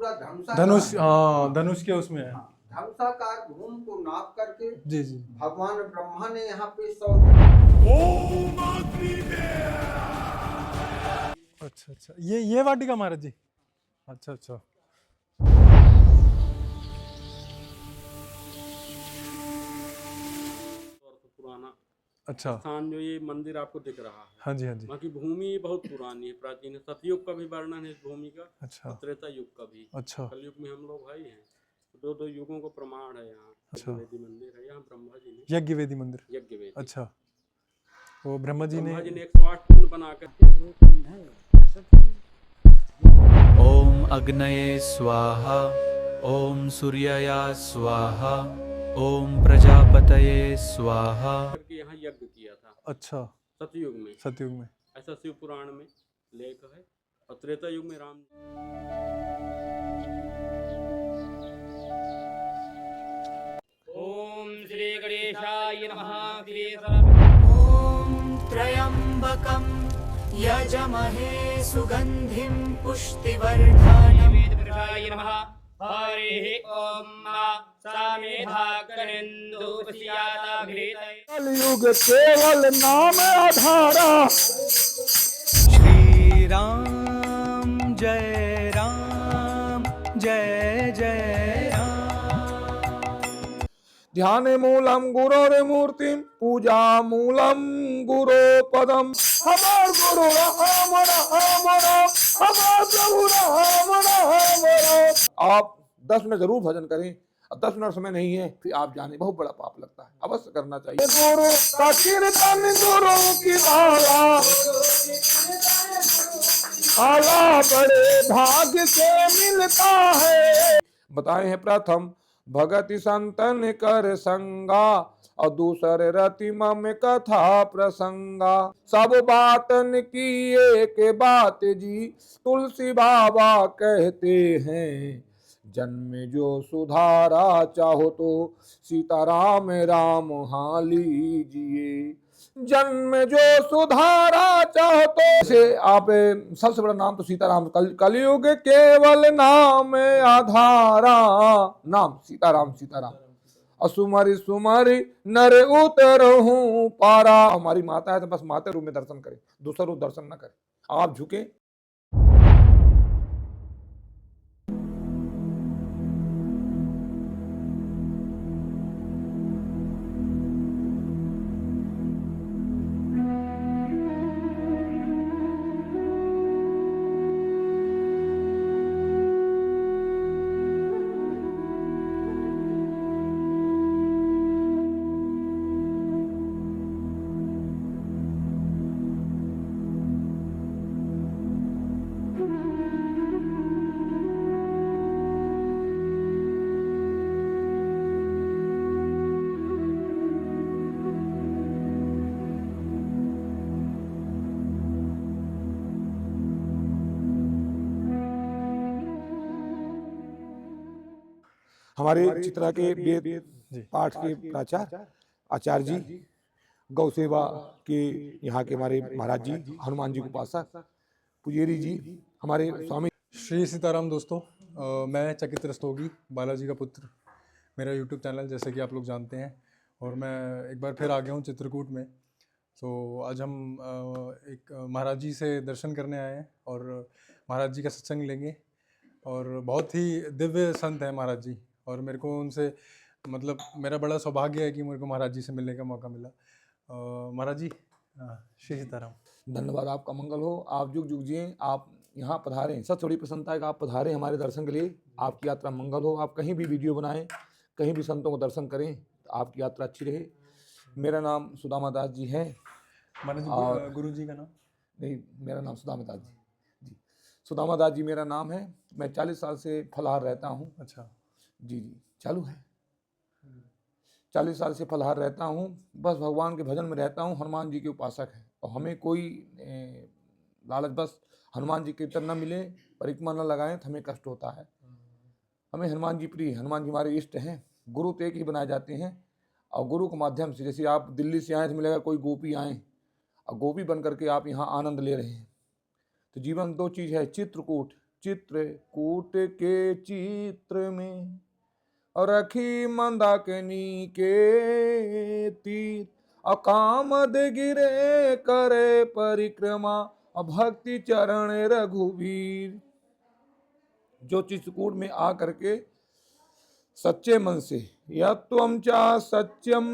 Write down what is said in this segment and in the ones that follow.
पूरा धनुष, हाँ धनुष के उसमें है। धनुषाकार भूमि को नाप करके जी जी। भगवान ब्रह्मा ने यहाँ पे 100। अच्छा अच्छा, ये वाटिका महाराज जी। अच्छा अच्छा। पुराना अच्छा स्थान जो ये मंदिर आपको दिख रहा है, हाँ जी हाँ जी। बाकी भूमि बहुत पुरानी है, प्राचीन है। सतयुग का भी वर्णन है इस भूमि का, अच्छा त्रेता युग का भी। अच्छा कलयुग में हम लोग भाई हैं, दो युगों को प्रमाण है यहाँ। अच्छा। यज्ञवेदी मंदिर है यहाँ, ब्रह्मा जी ने यज्ञवेदी मंदिर। यज्ञवेदी, अच्छा, वो ब्रह्मा जी ने 108 कुंड बनाकर। ओम अग्नये स्वाहा, ओम सूर्याय स्वाहा, ओम प्रजापतये स्वाहा। करके यहाँ यज्ञ किया था अच्छा सतयुग में, सतयुग में। ऐसा शिव पुराण में लेख है। और त्रेता युग में राम। ओम श्री गणेशाय नमः। श्री ॐ त्र्यम्बकं यजमहे सुगन्धिं पुष्टिवर्धनम् वेदपुरुषाय नमः। हरे ओम सामेधा करेन्दुपस्याता घृतये। कलयुग केवल नाम आधारा। श्री राम जय राम, जय जय राम। ध्याने मूलम गुरोर्मूर्तिम, पूजा मूलम गुरो पदम। हमार गुरु राम राम राम, हमार प्रभु राम राम राम। आप 10 मिनट जरूर भजन करें। अब 10 मिनट समय नहीं है, फिर आप जाने बहुत बड़ा पाप लगता है, अवश्य करना चाहिए। गुरु का कीर्तन, गुरु की माला, आला बड़े भाग्य से मिलता है। बताए हैं प्रथम भगति संतन कर संगा, और दूसरे रतिमा में कथा प्रसंगा। सब बातन की एक बात जी, तुलसी बाबा कहते हैं। जन्म जो सुधारा चाहो तो सीताराम राम हाँ लीजिए। जन्म जो सुधारा चाहो तो से आप सबसे बड़ा नाम तो सीताराम। कलयुग केवल नाम आधारा, नाम सीताराम सीताराम। असुमरि सुमरि नर उतरहूं पारा। हमारी माता है तो बस माता रूप में दर्शन करें, दूसरा रूप दर्शन न करें। आप झुके। हमारे चित्रा के वेद पाठ के प्राचार्य आचार्य जी, गौ सेवा के यहाँ के हमारे महाराज जी, हनुमान जी के उपासक पुजेरी जी, हमारे स्वामी। श्री सीताराम दोस्तों, मैं चकित रस्तोगी, बालाजी का पुत्र, मेरा यूट्यूब चैनल जैसे कि आप लोग जानते हैं। और मैं एक बार फिर आ गया हूँ चित्रकूट में। तो आज हम एक महाराज जी से दर्शन करने आए हैं और महाराज जी का सत्संग लेंगे। और बहुत ही दिव्य संत हैं महाराज जी, और मेरे को उनसे मतलब मेरा बड़ा सौभाग्य है कि मेरे को महाराज जी से मिलने का मौका मिला। महाराज जी, श्री सीताराम। धन्यवाद, आपका मंगल हो। आप जुग जुग जिए। आप यहाँ पधारें, सबसे बड़ी प्रसन्नता है कि आप पधारें हमारे दर्शन के लिए। आपकी यात्रा मंगल हो। आप कहीं भी वीडियो बनाएं, कहीं भी संतों को दर्शन करें, तो आपकी यात्रा अच्छी रहे। मेरा नाम सुदामा दास जी है। महाराज और गुरु जी का नाम? नहीं, मेरा नाम सुदामा दास जी। सुदामा दास जी मेरा नाम है। मैं 40 साल से फलाहार रहता हूँ। अच्छा जी जी, चालू है। 40 साल से फलाहार रहता हूँ, बस भगवान के भजन में रहता हूँ। हनुमान जी के उपासक है, और हमें कोई लालच बस हनुमान जी कीर्तन न मिले, परिक्रमा न लगाएं तो हमें कष्ट होता है। हमें हनुमान जी प्रिय, हनुमान जी हमारे इष्ट हैं। गुरु तो एक ही बनाए जाते हैं, और गुरु के माध्यम से, जैसे आप दिल्ली से आए तो मिलेगा कोई गोपी आए और गोपी बन करके आप यहाँ आनंद ले रहे हैं। तो जीवन दो चीज़ है, चित्रकूट, चित्रकूट के चित्र में, रखी मंदाकिनी के तीर, अकामद गिरे करे परिक्रमा, भक्ति चरण रघुवीर। जो चित्रकूट में आ करके सच्चे मन से यत्वं चा सत्यम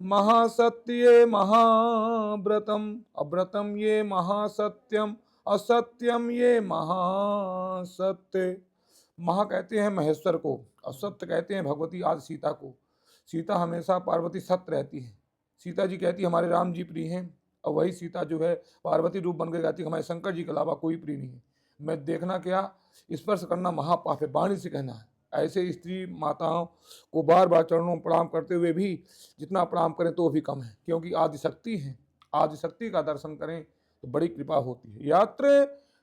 महासत्ये महाव्रतम, अव्रतम ये महासत्यम, असत्यम ये महासत्य। महा कहते हैं महेश्वर को, असत्य कहते हैं भगवती आज सीता को। सीता हमेशा पार्वती सत्य रहती है। सीता जी कहती है हमारे राम जी प्रिय हैं, और वही सीता जो है पार्वती रूप बनकर कहती है हमारे शंकर जी के अलावा कोई प्रिय नहीं है। मैं देखना क्या, स्पर्श करना महापाप है, वाणी से कहना है। ऐसे स्त्री माताओं को बार बार चरणों में प्रणाम करते हुए भी जितना प्रणाम करें तो भी कम है, क्योंकि आदिशक्ति है। आदिशक्ति का दर्शन करें तो बड़ी कृपा होती है। यात्र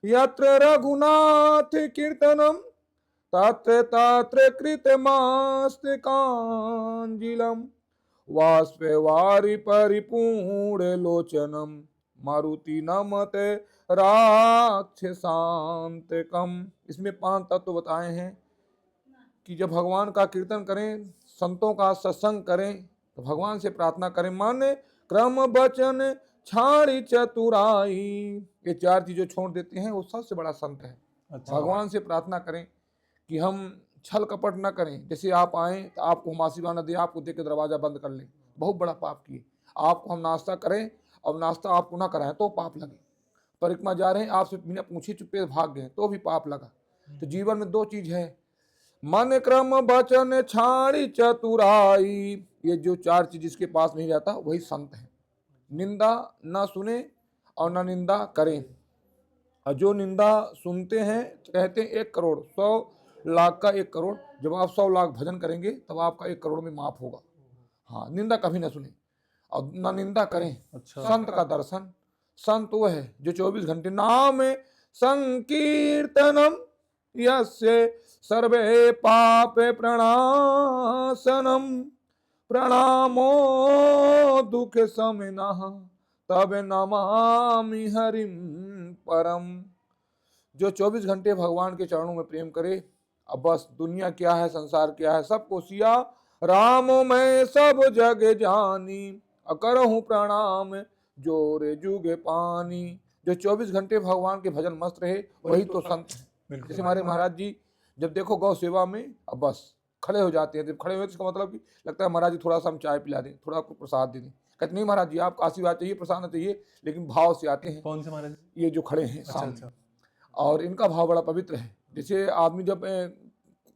यत्र रघुनाथ कीर्तनम, तत्र तत्र कृतमास्ते कांजिलम, वाष्पवारि परिपूर्ण लोचनम, मारुति नमते राक्षसांतकम। इसमें 5 तत्व बताए हैं कि जब भगवान का कीर्तन करें, संतों का सत्संग करें, तो भगवान से प्रार्थना करें। माने क्रम वचन छाड़ी चतुराई, ये 4 चीजें छोड़ देते हैं वो सबसे बड़ा संत है। अच्छा। भगवान से प्रार्थना करें कि हम छल कपट न करें। जैसे आप आए तो आपको हम आशीर्वाद न दें, आपको देख के दरवाजा बंद कर लें, बहुत बड़ा पाप किए। आपको हम नाश्ता करें और नाश्ता आपको ना कराएं तो पाप लगे। परिक्रमा जा रहे हैं, आपसे बिना पूछे चुप्पे भाग गए तो भी पाप लगा। तो जीवन में 2 चीज है, मन क्रम वचन छाड़ी चतुराई। ये जो 4 चीज जिसके पास नहीं रहता वही संत है। निंदा ना सुने और ना निंदा करें। और जो निंदा सुनते हैं कहते हैं 1 करोड़, 100 लाख का 1 करोड़। जब आप 100 लाख भजन करेंगे तब आपका 1 करोड़ में माफ होगा। हाँ, निंदा कभी ना सुने और ना निंदा करें। अच्छा। संत का दर्शन, संत वो है जो 24 घंटे नाम संकीर्तनम यस्य सर्वे पापे प्रणाशनम, प्रणामो दुख समिनः तब नमामि हरिम परम। जो 24 घंटे भगवान के चरणों में प्रेम करे, अब बस दुनिया क्या है, संसार क्या है, सबको सिया राम मैं सब जग जानी, अकरहूँ प्रणाम जोरे जुगे पानी। जो 24 घंटे भगवान के भजन मस्त रहे वही तो संत है। जैसे हमारे महाराज जी जब देखो गौ सेवा में अब बस खड़े हो जाते हैं। जब खड़े हुए तो इसका मतलब कि लगता है महाराज जी थोड़ा सा हम चाय पिला दें, थोड़ा कुछ प्रसाद दे दें। कहते नहीं महाराज जी आपको आशीर्वाद चाहिए, प्रसाद नहीं चाहिए, लेकिन भाव से आते हैं। कौन से महाराज? ये जो खड़े हैं अच्छा सामने। अच्छा। और इनका भाव बड़ा पवित्र है। जैसे आदमी जब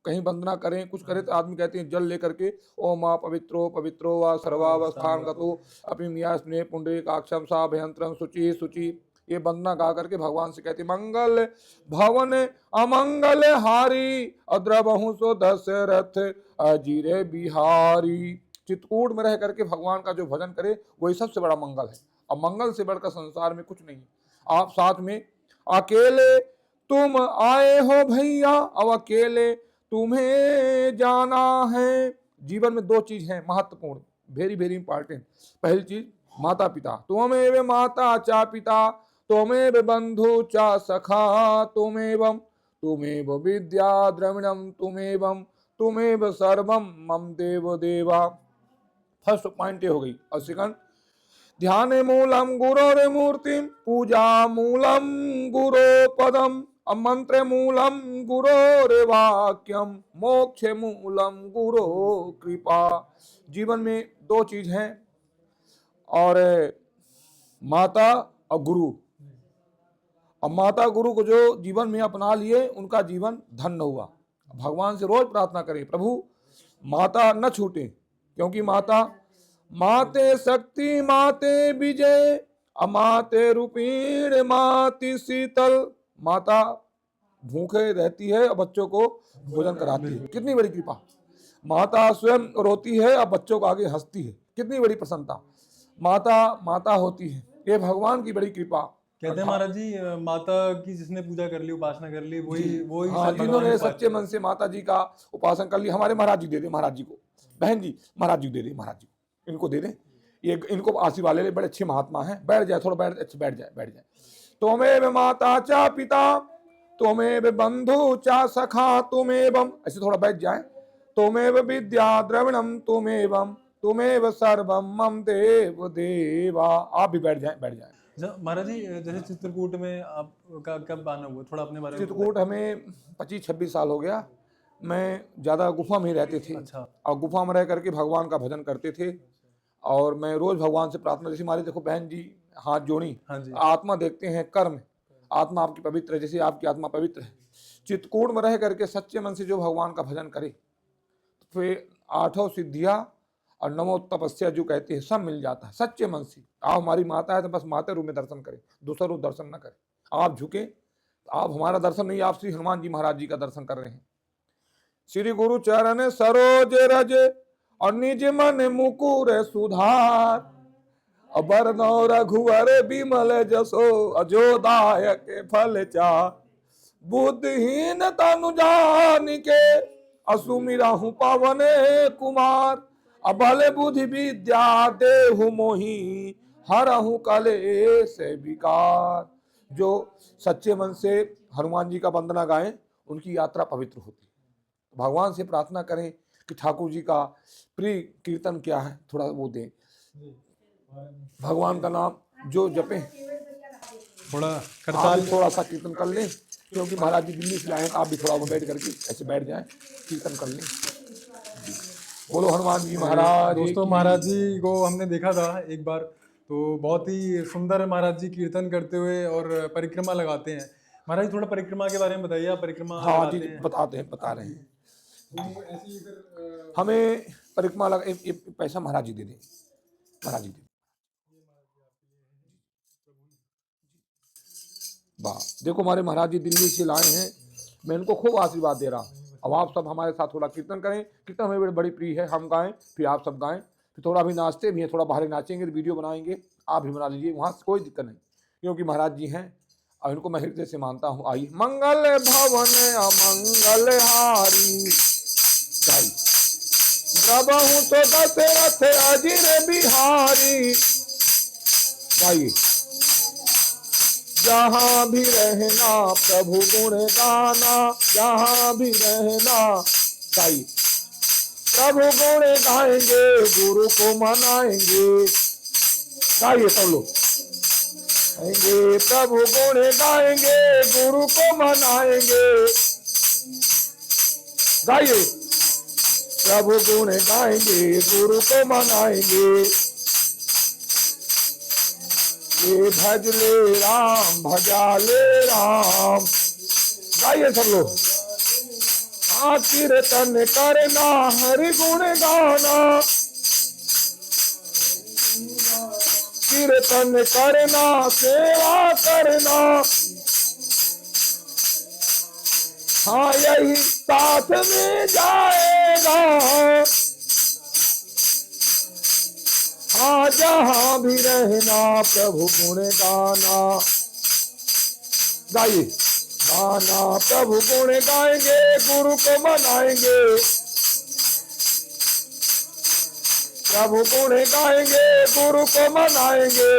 कहीं वंदना करें कुछ करें तो आदमी कहते हैं जल लेकर के ओ माँ पवित्रो पवित्रो व सर्वावस्थान गतो अपनी मिया स्नेह पुंडरीकाक्षम सा भयंत्रम शुचि शुचि। ये वंदना गा करके भगवान से कहते मंगल भवन अमंगल हारी, अद्रबहु सो दशरथ अजीरे बिहारी। चित्रकूट में रह करके भगवान का जो भजन करे वही सबसे बड़ा मंगल है। और मंगल से बढ़कर संसार में कुछ नहीं। आप साथ में अकेले तुम आए हो भैया, अब अकेले तुम्हें जाना है। जीवन में 2 चीज हैं महत्वपूर्ण, वेरी वेरी इंपॉर्टेंट। पहली चीज माता पिता, तुमेव माता चा पिता, तुमेव बंधु चा सखा, तुमेव विद्या द्रविणम, तुमेव सर्वम मम देव देवा। फर्स्ट पॉइंट ये हो गई। और सेकंड ध्यान मूलम गुरोर मूर्तिम, पूजा मूलम गुरो पदम, मंत्र मूलम गुरोर वाक्यम, मोक्ष मूलम गुरो कृपा। जीवन में 2 चीज हैं, और माता और गुरु। और माता गुरु को जो जीवन में अपना लिए उनका जीवन धन्य हुआ। भगवान से रोज प्रार्थना करें प्रभु माता न छूटे, क्योंकि माते शक्ति माते विजय, अमाते रूपीण माति शीतल। माता भूखे रहती है और बच्चों को भोजन कराती है, कितनी बड़ी कृपा। माता स्वयं रोती है और बच्चों को आगे हंसती है, कितनी बड़ी प्रसन्नता। माता होती है, ये भगवान की बड़ी कृपा। कहते हैं महाराज जी माता की जिसने पूजा कर ली, उपासना कर ली, वही हाँ, जिन्होंने सच्चे मन से माता जी का उपासना कर ली। हमारे महाराज जी दे दे महाराज जी को, बहन जी महाराज जी दे दे, महाराज जी इनको दे दें, ये इनको आशीर्वाद ले ले, बड़े अच्छे महात्मा हैं। बैठ जाए, थोड़ा बैठ जाए। तुमेव माता चा पिता, तुमेव बंधु चा सखा तुमेवम, ऐसे थोड़ा बैठ जाए, तुमेव विद्या द्रविणम तुमेव सर्वम मम देव देवा। आप भी बैठ जाए, बैठ जाए। महाराज जी जैसे चित्रकूट में आपका कब आना हुआ, थोड़ा अपने बारे में चित्रकूट हमें 25-26 साल हो गया। मैं ज़्यादा गुफा में ही रहते थे। अच्छा। और गुफा में रह करके भगवान का भजन करते थे। और मैं रोज भगवान से प्रार्थना, जैसे हमारी देखो बहन जी हाथ जोड़ी, हाँ जी। आत्मा देखते हैं कर्म, आत्मा आपकी पवित्र है, जैसे आपकी आत्मा पवित्र है। चित्रकूट में रह करके सच्चे मन से जो भगवान का भजन करे तो फिर 8 सिद्धियाँ और 9 तपस्या जो कहते हैं सब मिल जाता है सच्चे मन से। आप हमारी माता है तो बस माता रूप में दर्शन करें, दूसरा रूप दर्शन न करें। आप झुके तो आप हमारा दर्शन नहीं, आप श्री हनुमान जी महाराज जी का दर्शन कर रहे हैं। श्री गुरु चरण सरोज रज और निज मन मुकुर सुधार, अबर नौ रघुवर बिमल जसो अजोदायक फल चार। बुद्धिहीन तनु जानिके असुमिरहु पवन कुमार, अबल बुद्धि विद्या देहु मोहि हरहु कलेश विकार। जो सच्चे मन से हनुमान जी का वंदना गाएं उनकी यात्रा पवित्र होती है। भगवान से प्रार्थना करें कि ठाकुर जी का प्रिय कीर्तन क्या है, थोड़ा वो दें। भगवान का नाम जो जपे, थोड़ा आप करताल भी थोड़ा सा कीर्तन कर लें, क्योंकि महाराज जी दिल्ली से आए हैं। आप भी थोड़ा वो बैठ करके ऐसे बैठ जाएं, कीर्तन कर लें। बोलो हनुमान जी महाराज। दोस्तों महाराज जी को हमने देखा था एक बार, तो बहुत ही सुंदर महाराज जी कीर्तन करते हुए और परिक्रमा लगाते हैं। महाराज जी थोड़ा परिक्रमा के बारे में बताइए, आप परिक्रमा हाँ जी, लगाते हैं। बताते हैं, बता रहे हैं। तो ऐसी इधर हमें परिक्रमा लगा, एक पैसा महाराज जी दे दें, महाराज जी दे। वाह, देखो हमारे महाराज जी दिल्ली से लाए हैं, मैं इनको खूब आशीर्वाद दे रहा हूँ। अब आप सब हमारे साथ थोड़ा कीर्तन करें, कीर्तन हमें बड़ी प्रिय है। हम गाएं फिर आप सब गाएं, फिर थोड़ा भी नाचते भी हैं, थोड़ा बाहर नाचेंगे तो वीडियो बनाएंगे, आप भी बना लीजिए, वहाँ से कोई दिक्कत नहीं, क्योंकि महाराज जी हैं और इनको मैं हृदय से मानता हूँ। आइए। मंगल भवन अमंगल हारी, प्रभु तो दशरथ अजिर बिहारी। गाइए। जहाँ भी रहना प्रभु गुण गाना, जहाँ भी रहना। गाइए। प्रभु गुण गाएंगे, गुरु को मनाएंगे। गाइए सब लोग। गाएंगे प्रभु गुण गाएंगे, गुरु को मनाएंगे। गाइए। प्रभु गुण गाएंगे, गुरु को मनाएंगे। ये भज ले राम, भजा ले राम। गाइए सब लोग। हाँ, कीर्तन करना, हरि गुण गाना। कीर्तन करना, सेवा करना। हाँ, यही साथ में जाएगा। हाँ, जहाँ भी रहना प्रभु गुण गाना। गाइए। गाना प्रभु गुण गाएंगे, गुरु को मनाएंगे। प्रभु गुण गाएंगे, गुरु को मनाएंगे।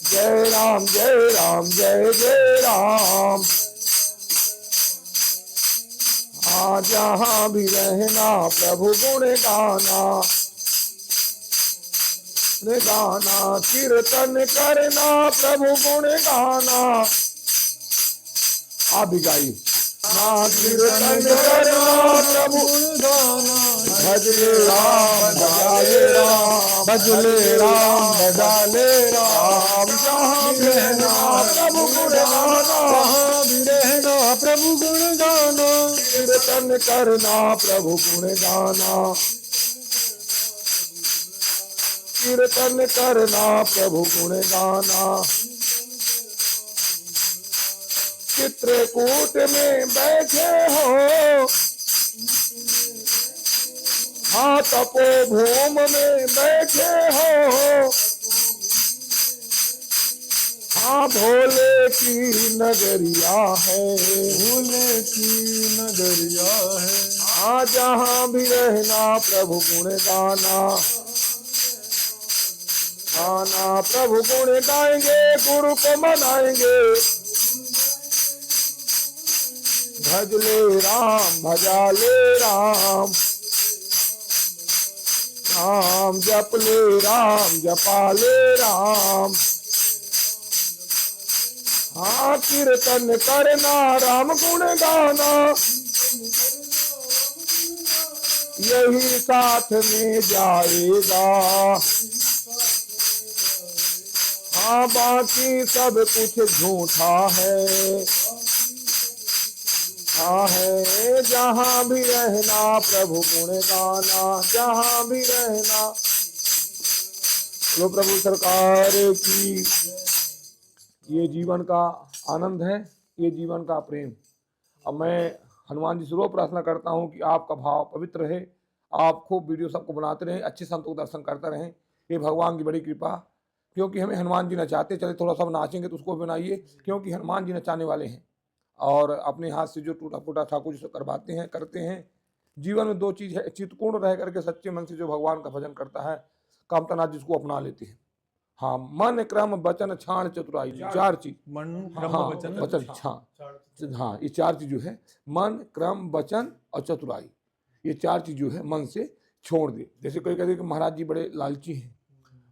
जय राम जय राम जय जय राम। हाँ, जहाँ भी रहना प्रभु गुण गाना। गाना कीर्तन करना, प्रभु गुण गाना। आप भी गाइए। कीर्तन करना, प्रभु गुण गाना। भजले राम, भजाले राम, भजले राम, भजाले राम। जहाँ भी रहना प्रभु गुण गाना, जहाँ भी रहना प्रभु गुण गाना। कीर्तन करना, प्रभु गुण गाना। कीर्तन करना, प्रभु गुण गाना। चित्रकूट में बैठे हो, हाँ तपोभूम में बैठे हो। हाँ, भोले की नगरिया है, भोले की नगरिया है। हाँ, जहाँ भी रहना प्रभु गुण गाना। गाना प्रभु गुण गाएंगे, गुरु को मनाएंगे। भज ले राम, भजा ले राम, राम जप ले राम, जपा ले राम। हाँ कीर्तन करना, राम गुण गाना, यही साथ में जाएगा। हाँ बाकी सब कुछ झूठा है, हाँ है जहाँ भी रहना प्रभु गुण गाना, जहाँ भी रहना। लो प्रभु सरकार की। ये जीवन का आनंद है, ये जीवन का प्रेम। अब मैं हनुमान जी से रो प्रार्थना करता हूँ कि आपका भाव पवित्र रहे, आप खूब वीडियो सबको बनाते रहें, अच्छे संतों को दर्शन करते रहें। ये भगवान की बड़ी कृपा, क्योंकि हमें हनुमान जी नचाते चले, थोड़ा सा नाचेंगे तो उसको भी बनाइए, क्योंकि हनुमान जी नचाने वाले हैं। और अपने हाथ से जो टूटा फूटा ठाकुर जी से करवाते हैं, करते हैं। जीवन में दो चीज़ है, चित्तपूर्ण रह करके सच्चे मन से जो भगवान का भजन करता है, कामतनाथ जिसको अपना लेते हैं। हाँ मन क्रम वचन छाण चतुराई, चार चीज। मन क्रम हाँ वचन वचन हाँ ये चार चीज जो है, मन क्रम वचन और चतुराई, ये चार चीज जो है मन से छोड़ दे। जैसे कोई कहते हैं कि महाराज जी बड़े लालची हैं,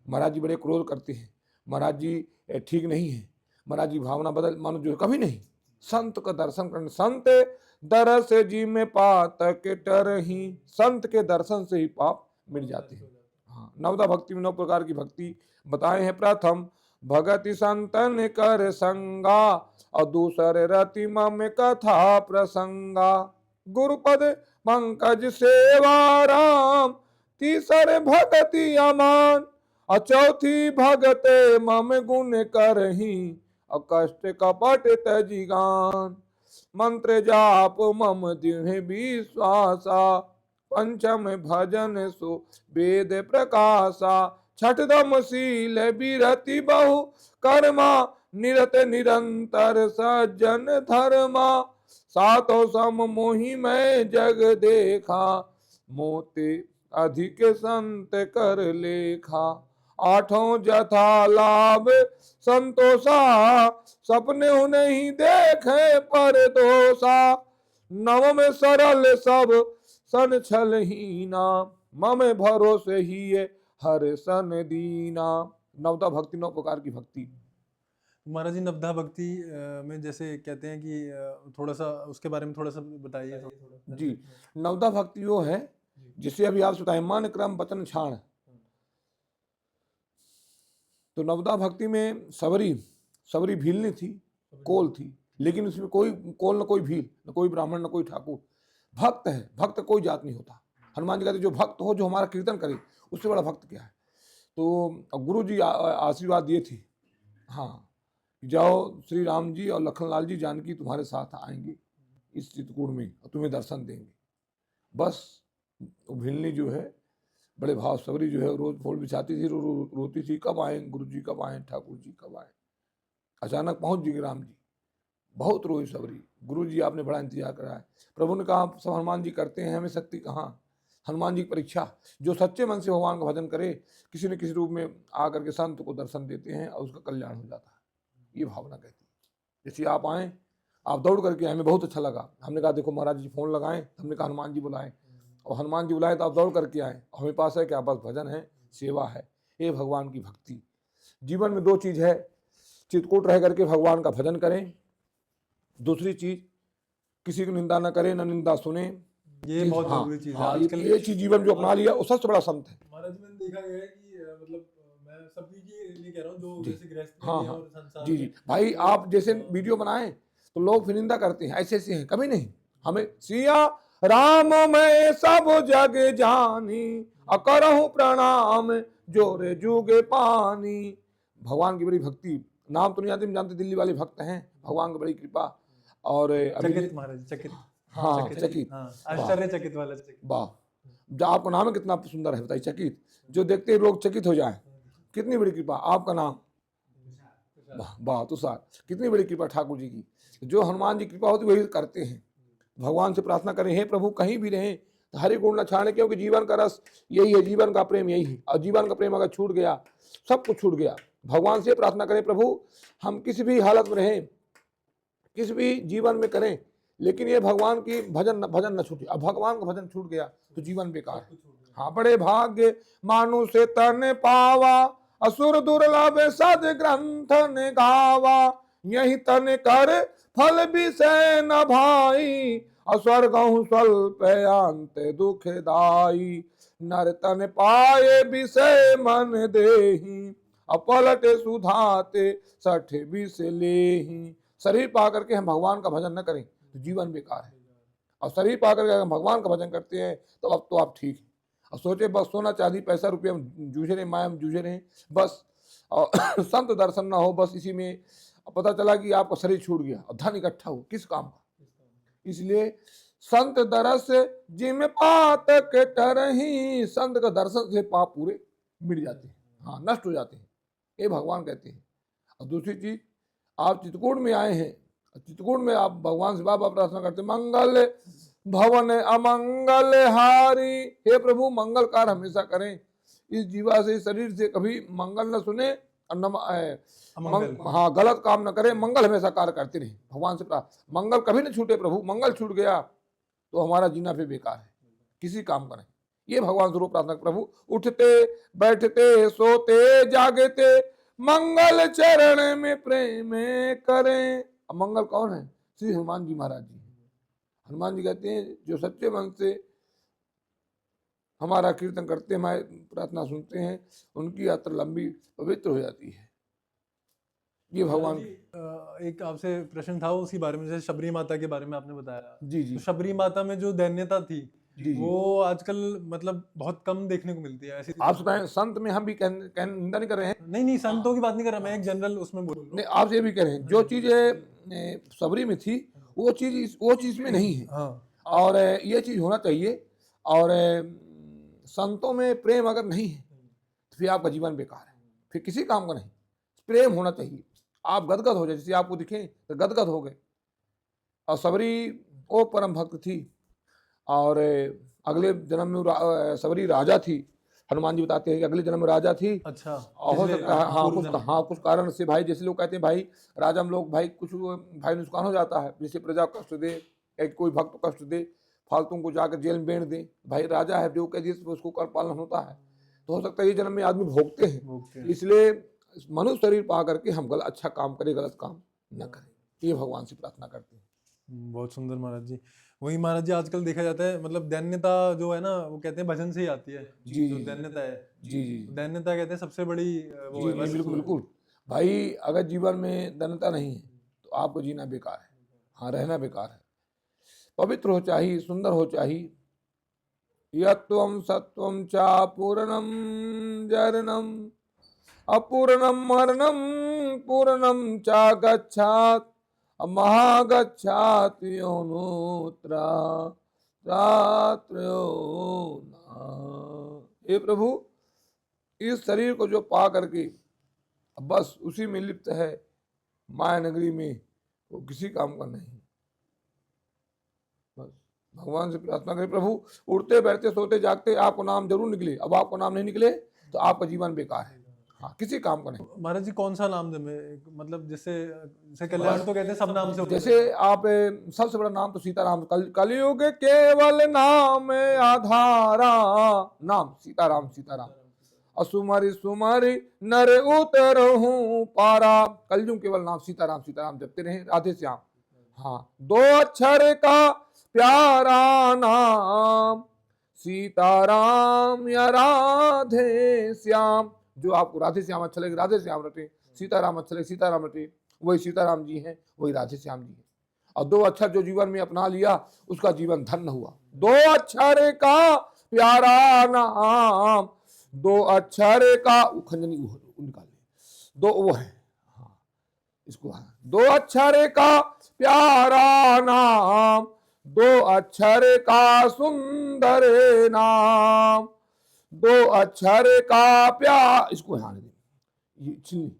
महाराज जी बड़े क्रोध करते हैं, महाराज जी ठीक नहीं है, महाराज जी भावना बदल, मानो जो है कभी नहीं। संत का दर्शन करने, संत दरस जी में पातक टरही, संत के दर्शन से ही पाप मिट जाते हैं। हाँ नवदा भक्ति में 9 प्रकार की भक्ति बताए हैं। प्रथम भगति संतन कर संगा, और दूसरे रति मम कथा प्रसंगा। गुरुपद पंकज सेवा राम, तीसरे भगति अमान, और चौथी भगते मम गुण करही, और कष्ट कपट तजी गान। मंत्र जाप मम दृढ़ विश्वासा, पंचम भजन सो वेद प्रकाशा। छठदम शील विरति बहु कर्मा, निरत निरंतर सज्जन धर्मा। सातों सम मोहि मैं जग देखा, मोते अधिक संत कर लेखा। आठों जथा लाभ संतोषा, सपने नहीं देखे पर दोषा। नवम सरल सब सन छलहीना, मम भरोसे ही हर सन दीना। नवदा भक्ति 9 प्रकार की भक्ति। महाराज जी नवदा भक्ति में जैसे कहते हैं कि थोड़ा सा उसके बारे में थोड़ा सा बताइए। जी नवदा भक्ति वो है जिसे अभी आप बताएं, मन क्रम वचन छाण। तो नवदा भक्ति में सबरी भील थी, कोल थी, लेकिन उसमें कोई कोल न कोई भील, न कोई ब्राह्मण, न कोई ठाकुर। भक्त है, भक्त कोई जात नहीं होता। हनुमान जी कहते जो भक्त हो, जो हमारा कीर्तन करे, उससे बड़ा भक्त क्या है। तो गुरु जी आशीर्वाद दिए थे, हाँ जाओ श्री राम जी और लखनलाल जी जानकी तुम्हारे साथ आएंगे इस चित्रकूट में और तुम्हें दर्शन देंगे। बस भिलनी जो है बड़े भाव सबरी जो है रोज फूल बिछाती थी, रोती थी कब आए गुरु जी, कब आए ठाकुर जी, कब आए। अचानक पहुंच जी राम जी, बहुत रोई सबरी। गुरु जी आपने बड़ा इंतजार करा है। प्रभु ने कहा सब हनुमान जी करते हैं, हमें शक्ति कहाँ। हनुमान जी की परीक्षा, जो सच्चे मन से भगवान का भजन करे, किसी न किसी रूप में आकर के संत को दर्शन देते हैं और उसका कल्याण हो जाता है। ये भावना कहती है। जैसे आप आए, आप दौड़ करके आए, हमें बहुत अच्छा लगा। हमने कहा देखो महाराज जी फोन लगाएं, हमने कहा हनुमान जी बुलाएं, और हनुमान जी बुलाए तो आप दौड़ करके आए। हमें पास है क्या, बस भजन है, सेवा है, ये भगवान की भक्ति। जीवन में 2 चीज़ है, चित्तकूट रह करके भगवान का भजन करें, दूसरी चीज किसी की निंदा न करें, न निंदा सुने। ये बहुत जरूरी चीज है आजकल। ये चीज जीवन जो अपना लिया वो सबसे बड़ा संत है। महाराज मैंने देखा गया है कि मतलब मैं सभी के लिए कह रहा हूँ जो जैसे गृहस्थ हाँ हैं हाँ और संसार जी में। जी भाई, आप जैसे वीडियो बनाएं तो लोग फिर निंदा करते हैं, ऐसे ऐसे हैं, कभी नहीं। हमें सिया राम में सब जग जानी, अकरहु प्रणाम जोरे जुगे पानी। भगवान की बड़ी भक्ति, नाम तो नहीं आते, जानते दिल्ली वाले भक्त हैं, भगवान की बड़ी कृपा। और चकित महाराज, चकित, हाँ चकित, आश्चर्यचकित वाला चकित। वाह, जो आपका नाम है कितना सुंदर है, बताइए चकित। जो देखते ही लोग चकित हो जाए, कितनी बड़ी कृपा। आपका नाम वाह तुषार, कितनी बड़ी कृपा ठाकुर जी की। जो हनुमान जी कृपा होती वही करते हैं। भगवान से प्रार्थना करें, हे प्रभु कहीं भी रहें तो हरि गुण न छाने, क्योंकि जीवन का रस यही है, जीवन का प्रेम यही है। और जीवन का प्रेम अगर छूट गया, सब कुछ छूट गया। भगवान से प्रार्थना करें, प्रभु हम किसी भी हालत में रहें, किसी भी जीवन में करें, लेकिन ये भगवान की भजन न छूटे। अब भगवान का भजन छूट गया तो जीवन बेकार है। हाँ, बड़े भाग्य मानु से तन पावा, असुर दुर्लभ सद ग्रंथ ने गावा, यही तन कर फल विषय न भाई, अस्वर्गहु स्वल्प अंत दुखदाई, नर तन पाए विषय मन देही, अपलटे सुधाते सठ विष लेही। शरीर पा करके हम भगवान का भजन न करें तो जीवन बेकार है। और शरीर पा करके अगर भगवान का भजन करते हैं तो अब तो आप ठीक है। और सोचे बस सोना चांदी पैसा रुपये हम जूझ रहे, माया में जूझ रहे हैं बस, और संत दर्शन ना हो, बस इसी में पता चला कि आपका शरीर छूट गया और धन इकट्ठा हो, किस काम का। इसलिए संत दरस जिम पातक टरही, संत का दर्शन से पाप पूरे मिट जाते हैं, हाँ नष्ट हो जाते हैं, ये भगवान कहते हैं। और दूसरी चीज, आप चित्रकूट में आए हैं, चित्रकूट में आप भगवान से बाबा प्रार्थना करते, मंगल भवन अमंगल हारी, हे प्रभु मंगल कार्य हमेशा करें, इस जीवा से, शरीर से कभी मंगल न सुने और हाँ गलत काम न करें, मंगल हमेशा कार्य करते रहे। भगवान से प्रार्थना, मंगल कभी न छूटे प्रभु, मंगल छूट गया तो हमारा जीना फिर बेकार है, किसी काम का नहीं। ये भगवान स्वरूप प्रार्थना, प्रभु उठते बैठते सोते जागते मंगल चरण में प्रेम करें। अब मंगल कौन है? श्री हनुमान जी महाराज जी। हनुमान जी कहते हैं जो सच्चे मन से हमारा कीर्तन करते हैं, हमारी प्रार्थना सुनते हैं, उनकी यात्रा लंबी पवित्र हो जाती है। ये भगवान एक आपसे प्रश्न था उसी बारे में, जैसे शबरी माता के बारे में आपने बताया। जी जी तो शबरी माता में जो दैन्यता थी जी वो आजकल मतलब बहुत कम देखने को मिलती है। ऐसी आप सुनाए, संत में हम भी निंदा नहीं कर रहे हैं, नहीं संतों की बात नहीं कर रहा मैं, एक जनरल उसमें बोल रहा हूँ। नहीं आप ये भी कह रहे हैं, जो चीजें सबरी में थी वो चीज में नहीं है। हाँ, और ये चीज होना चाहिए। और संतों में प्रेम अगर नहीं है तो फिर आपका जीवन बेकार है, फिर किसी काम का नहीं। प्रेम होना चाहिए, आप गदगद हो जाए, जैसे आपको दिखे तो गदगद हो गए। और सबरी वो परम भक्त थी, और अगले जन्म में सबरी राजा थी। हनुमान जी बताते हैं कि अगले जन्म में राजा थी। अच्छा, और हो सकता है कुछ कारण से भाई, जैसे लोग कहते हैं भाई राजा हम लोग भाई कुछ भाई नुकसान हो जाता है, जैसे प्रजा कष्ट दे, कोई भक्त कष्ट दे, फालतू को जाकर जेल में बेच दे, भाई राजा है जो कह दिए उसको कर पालन होता है, तो हो सकता है ये जन्म में आदमी भोगते हैं। इसलिए मनुष्य शरीर पा करके हम अच्छा काम करें, गलत काम न करें, ये भगवान से प्रार्थना करते हैं। बहुत सुंदर महाराज जी। वही महाराज जी आजकल देखा जाता है, मतलब दैन्यता जो है ना, वो कहते हैं भजन से ही आती है। जी जो जी दैन्यता है, जी जी दैन्यता कहते हैं सबसे बड़ी वो जी है जी वस्तु बिल्कुल है। बिल्कुल भाई, अगर जीवन में दन्यता नहीं है तो आपको जीना बेकार है, हाँ रहना बेकार है। पवित्र हो चाहिए, सुंदर हो चाहिए। यत्वं सत्वं चा पूर्णम जरणम, अपूर्णम मरणम, पूर्णम चा गच्छात्, महागच्छात् योनुत्रा रात्र्यो। हे प्रभु, इस शरीर को जो पा करके बस उसी में लिप्त है माया नगरी में, वो किसी काम का नहीं। बस भगवान से प्रार्थना करें, प्रभु उठते बैठते सोते जागते आपको नाम जरूर निकले। अब आपको नाम नहीं निकले तो आपका जीवन बेकार है, हाँ किसी काम का नहीं। महाराज जी कौन सा नाम दे मैं, मतलब जैसे कल्याण तो कहते हैं सब नाम से होता है। जैसे आप सबसे बड़ा नाम तो सीताराम, कलयुग केवल नाम आधारा, नाम सीताराम सीताराम। असुमरि सुमरि नर उतरहूं पारा, कलयुग केवल नाम सीताराम सीताराम जपते रहे, राधे श्याम। हाँ, 2 अक्षर का प्यारा नाम सीताराम या राधे श्याम। जो आपको राधे श्याम अच्छा लगे राधे श्याम रटे, सीताराम अच्छा लगे सीताराम रटे, वही सीताराम जी हैं, वही राधे श्याम जी हैं। और 2 अक्षर जो जीवन में अपना लिया उसका जीवन धन्य हुआ। 2 अक्षर का प्यारा नाम, 2 अक्षर का खंजनी निकाल, 2 वो है, हाँ इसको, हाँ 2 अक्षर का प्यारा नाम, 2 अक्षर का सुंदर नाम, 2 अक्षर का प्यार, इसको आने दीजिए, ये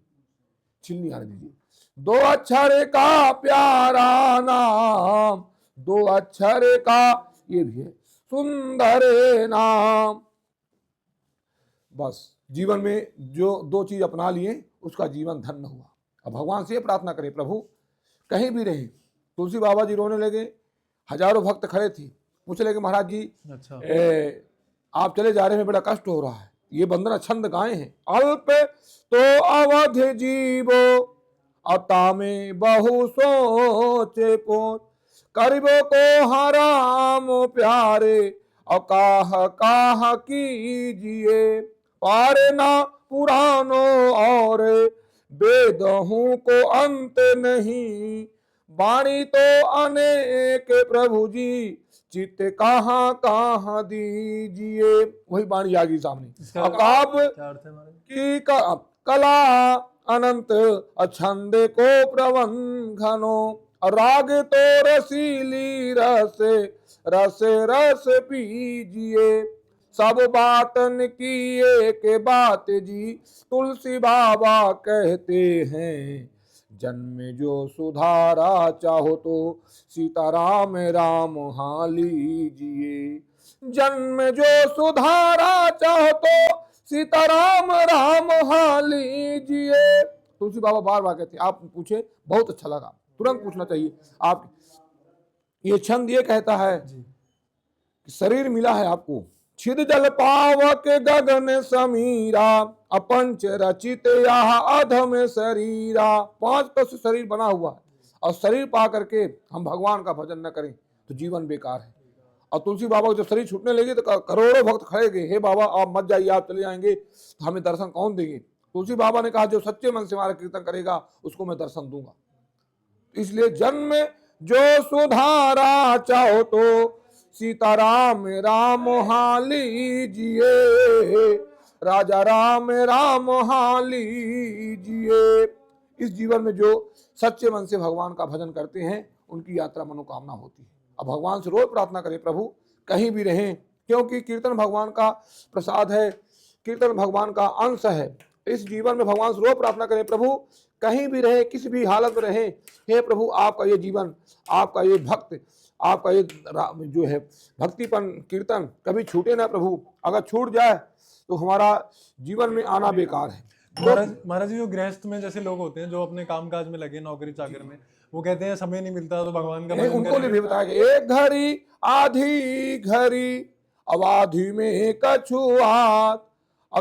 छिलनी आने दीजिए। 2 अक्षर का प्यारा नाम, 2 अक्षर का, ये भी है, सुंदर नाम। बस जीवन में जो दो चीज अपना लिए उसका जीवन धन्य हुआ। अब भगवान से ये प्रार्थना करें, प्रभु कहीं भी रहे। तुलसी बाबा जी रोने लगे, हजारों भक्त खड़े थे, पूछने लगे महाराज जी अच्छा। आप चले जा रहे हैं, बड़ा कष्ट हो रहा है। ये वंदना छंद गाए हैं। अल्प तो अवध जीवो अता में बहु सोचे पोत, करीबो को हराम प्यारे अकाह काह कीजिए, पारे ना पुरानो और वेदहूँ को अंत नहीं, वाणी तो अनेक प्रभु जी चित्त कहाँ कहाँ दीजिए। वही वाणी आ गई सामने। अकाब क्या अर्थ है हमारे? की कला अनंत अछंद को प्रबंधनो, राग तो रसीली रस रस रस पीजिए, सब बातन की एक बात जी तुलसी बाबा कहते हैं, जन्म जो सुधारा चाहो तो सीताराम राम हाँ लीजिए, जन्म जो सुधारा चाहो तो सीताराम राम हाँ लीजिए। तुलसी बाबा बार बार कहते हैं। आप पूछे, बहुत अच्छा लगा, तुरंत पूछना चाहिए। आप ये छंद ये कहता है कि शरीर मिला है आपको, छिद जल पावक गगन समीरा, अपंच रचित यह अधम शरीरा। 5 तत्व शरीर बना हुआ है, और शरीर पा करके हम भगवान का भजन न करें तो जीवन बेकार है। और तुलसी बाबा को जब शरीर छूटने लगी तो करोड़ों भक्त खड़े गए, हे बाबा आप मत जाइए, आप चले जाएंगे तो हमें दर्शन कौन देंगे। तुलसी बाबा ने कहा जो सच्चे मन से हमारा कीर्तन करेगा उसको मैं दर्शन दूंगा। इसलिए जन्म जो सुधारा चाहो तो सीताराम राम हाँ लीजिए, राजा राम राम हाँ लीजिए। इस जीवन में जो सच्चे मन से भगवान का भजन करते हैं उनकी यात्रा मनोकामना होती है। अब भगवान से रोज प्रार्थना करें, प्रभु कहीं भी रहें, क्योंकि कीर्तन भगवान का प्रसाद है, कीर्तन भगवान का अंश है। इस जीवन में भगवान से रोज प्रार्थना करें, प्रभु कहीं भी रहे, किसी भी हालत में रहे, हे प्रभु आपका ये जीवन, आपका ये भक्त, आपका ये जो है भक्तिपन कीर्तन कभी छूटे ना प्रभु। अगर छूट जाए तो हमारा जीवन में आना बेकार है। महाराज जी, जो गृहस्थ में जैसे लोग होते हैं जो अपने काम काज में लगे, नौकरी चाकर में, वो कहते हैं समय नहीं मिलता तो भगवान का उनको भी बताया कि एक घड़ी आधी घड़ी अवाधि में कछुआत,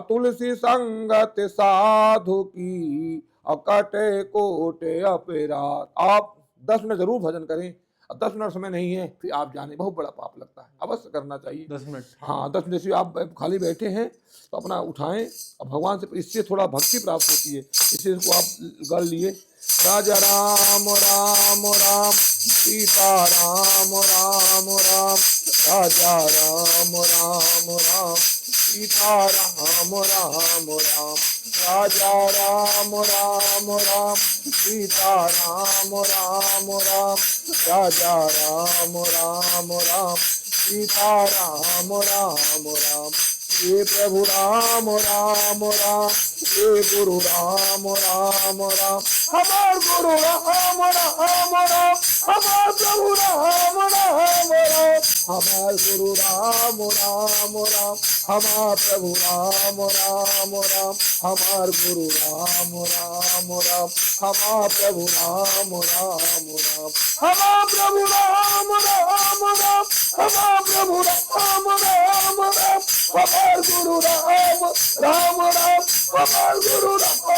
तुलसी संगत साधु की अकटे कोटे अपराध। आप 10 मिनट जरूर भजन करें, 10 मिनट समय नहीं है फिर आप जाने, बहुत बड़ा पाप लगता है, अवश्य करना चाहिए 10 मिनट। हाँ 10 मिनट से आप खाली बैठे हैं तो अपना उठाएं, और भगवान से इससे थोड़ा भक्ति प्राप्त होती है। इससे इसको आप गढ़ लिए, राजा राम राम राम सीता राम राम राम, राजा राम राम राम सीता राम राम राम, राजा राम राम राम सीता राम राम राम, राजा राम राम राम सीता राम राम राम। ये प्रभु राम राम राम, ये गुरु राम राम राम, हमार गुरु राम राम राम, हमार प्रभु राम राम राम, हमार गुरु राम राम राम, हमार प्रभु राम राम राम, हमार गुरु राम राम राम, हमार प्रभु राम राम राम, हमार प्रभु राम राम राम, हमार प्रभु राम राम राम, हमार गुरु राम राम राम, हमार गुरु राम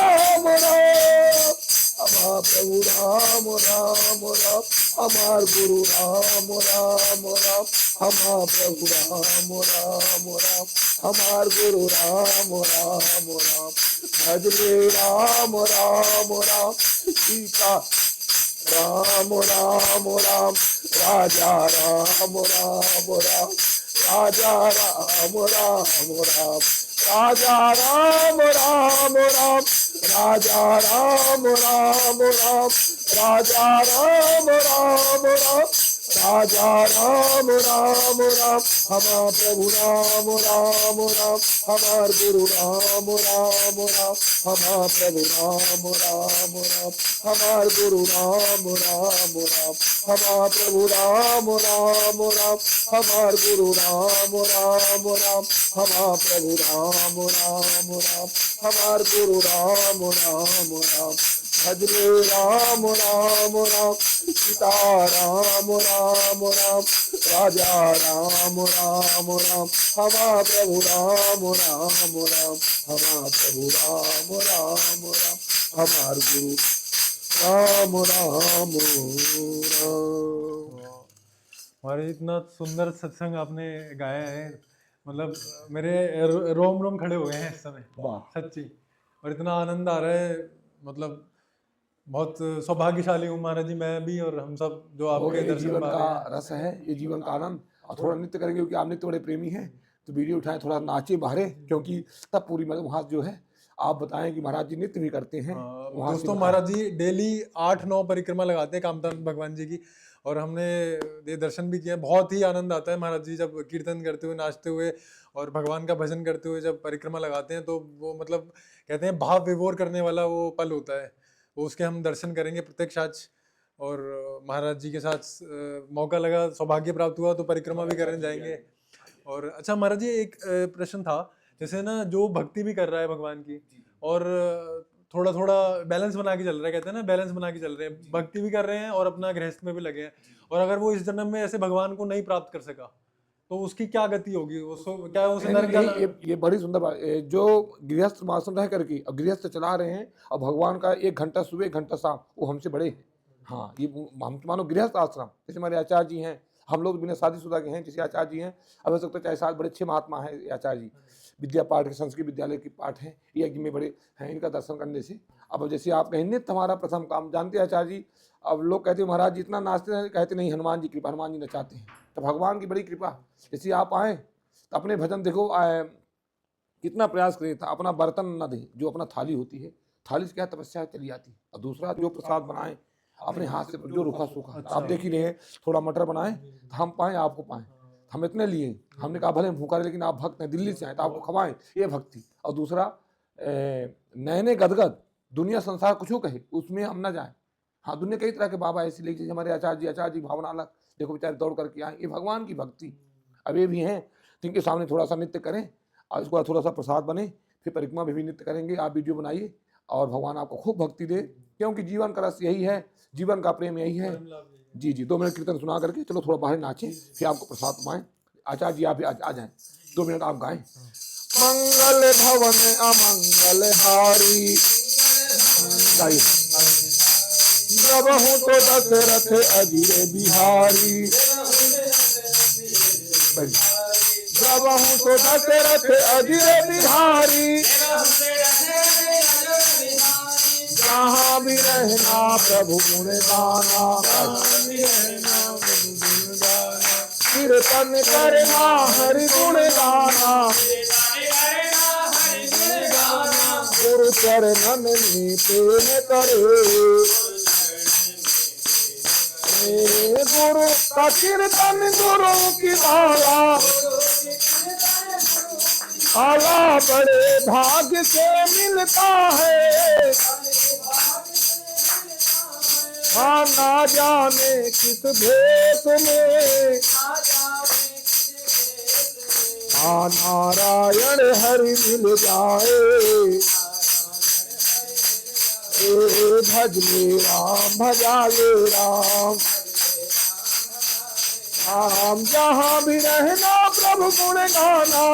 राम राम, हमार प्रभु राम राम राम, हमार गुरु राम राम राम, हमार प्रभु राम राम राम, हमार गुरु राम राम राम। भजले राम राम राम सीता राम राम राम, राजा राम राम राम, राजा राम राम राम, राजा राम राम राम, राजा राम राम राम, राजा राम राम राम, राजा राम राम राम, हमार प्रभु राम राम राम, हमार गुरु राम राम राम, हमार प्रभु राम राम राम, हमार गुरु राम राम राम, हमार प्रभु राम राम राम, हमार गुरु राम राम राम, हमार प्रभु राम राम राम, हमार गुरु राम राम राम। भजले राम राम राम, सीता राम राम राम, राजा राम राम राम, हमार प्रभु राम राम राम, हमार प्रभु राम राम राम, हमार गुरु राम राम राम। हमारे इतना सुंदर सत्संग आपने गाया है, मतलब मेरे रोम रोम खड़े हो गए हैं इस समय, सच्ची। और इतना आनंद आ रहा है, मतलब बहुत सौभाग्यशाली हूँ महाराज जी, मैं भी और हम सब जो आपके दर्शन जीवन पा रहे हैं। का रस है, ये जीवन का आनंद। और थोड़ा नृत्य करेंगे क्योंकि आप नृत्य बड़े प्रेमी हैं, तो वीडियो उठाएं, थोड़ा नाचे बाहरे, क्योंकि तब पूरी मतलब वहाँ जो है आप बताएं कि महाराज जी नृत्य भी करते हैं। वहाँ दोस्तों महाराज जी डेली 8-9 परिक्रमा लगाते हैं कामतान भगवान जी की, और हमने ये दर्शन भी किया। बहुत ही आनंद आता है महाराज जी जब कीर्तन करते हुए, नाचते हुए और भगवान का भजन करते हुए जब परिक्रमा लगाते हैं, तो वो मतलब कहते हैं भाव विभोर करने वाला वो पल होता है, वो उसके हम दर्शन करेंगे प्रत्यक्ष आज। और महाराज जी के साथ मौका लगा, सौभाग्य प्राप्त हुआ तो परिक्रमा भी करने जाएंगे। और अच्छा महाराज जी एक प्रश्न था, जैसे ना जो भक्ति भी कर रहा है भगवान की और थोड़ा थोड़ा बैलेंस बना के चल रहा है, कहते हैं ना बैलेंस बना के चल रहे हैं, भक्ति भी कर रहे हैं और अपना गृहस्थ में भी लगे हैं, और अगर वो इस जन्म में ऐसे भगवान को नहीं प्राप्त कर सका तो उसकी क्या गति होगी, उसको क्या उसे नरक जाना? ये बड़ी सुंदर बात, जो गृहस्थ मासन रह करके अब गृहस्थ चला रहे हैं, और भगवान का 1 घंटा सुबह 1 घंटा शाम, वो हमसे बड़े हैं। हाँ, ये हम मानो गृहस्थ आश्रम, जैसे हमारे आचार्य जी हैं, हम लोग बिना शादीशुदा के हैं, जैसे आचार्य जी हैं। अब हो सकता है चाहे साथ बड़े अच्छे महात्मा हैं आचार्य जी, विद्या पाठ के संस्कृत विद्यालय की पाठ है, यज्ञ में बड़े हैं, इनका दर्शन करने से। अब जैसे आप कहें नित्य हमारा प्रथम काम, जानते हैं आचार्य जी, अब लोग कहते हैं महाराज जी इतना नाचते हैं, कहते नहीं हनुमान जी कृपा, हनुमान जी नचाते हैं, तो भगवान की बड़ी कृपा। जैसे आप आए तो अपने भजन देखो, कितना प्रयास करें, अपना बर्तन न दें, जो अपना थाली होती है, थाली से क्या तपस्या चली जाती है। और दूसरा जो प्रसाद बनाएं अपने हाथ से, जो रूखा सूखा, आप देख ही रहे हैं, थोड़ा मटर बनाएं तो हम पाएं, आपको पाएं, हम इतने लिए, हमने कहा भले भूखा रहे लेकिन आप भक्त हैं, दिल्ली से आए तो आपको खवाएं, ये भक्ति। और दूसरा नैने गदगद, दुनिया संसार कुछ कहे उसमें हम न जाएं। हाँ, दुनिया कई तरह के बाबा ऐसे लेके, हमारे आचार्य जी भावना अलग, देखो बेचारे दौड़ करके आए, ये भगवान की भक्ति। अब ये भी हैं, तो इनके सामने थोड़ा सा नृत्य करें और इसको थोड़ा सा प्रसाद बने, फिर परिक्रमा में भी नृत्य करेंगे। आप वीडियो बनाइए और भगवान आपको खूब भक्ति दे, क्योंकि जीवन का रस यही है, जीवन का प्रेम यही है। जी जी, 2 मिनट कीर्तन सुना करके चलो थोड़ा बाहर नाचें, फिर आपको प्रसाद पाएं। आचार्य जी आप भी आ जाएं, 2 मिनट आप गाएं। मंगल भवन अमंगल हारी, जब हूँ तो दशरथ अजीर बिहारी, जब हूँ तो दशरथ अजीर बिहारी, जहाँ भी रहना प्रभु गुण गाना, कीर्तन करना हरि गुण गाना, गुरु चरणन में प्रेम करे, गुरु का कीर्तन गुरु की माला, आला बड़े भाग्य से मिलता है, हाँ ना जाने किस भेष में, हाँ नारायण हरि मिल जाए, भज ले राम भजा ले राम, हम जहाँ भी रहना प्रभु गुण गाना,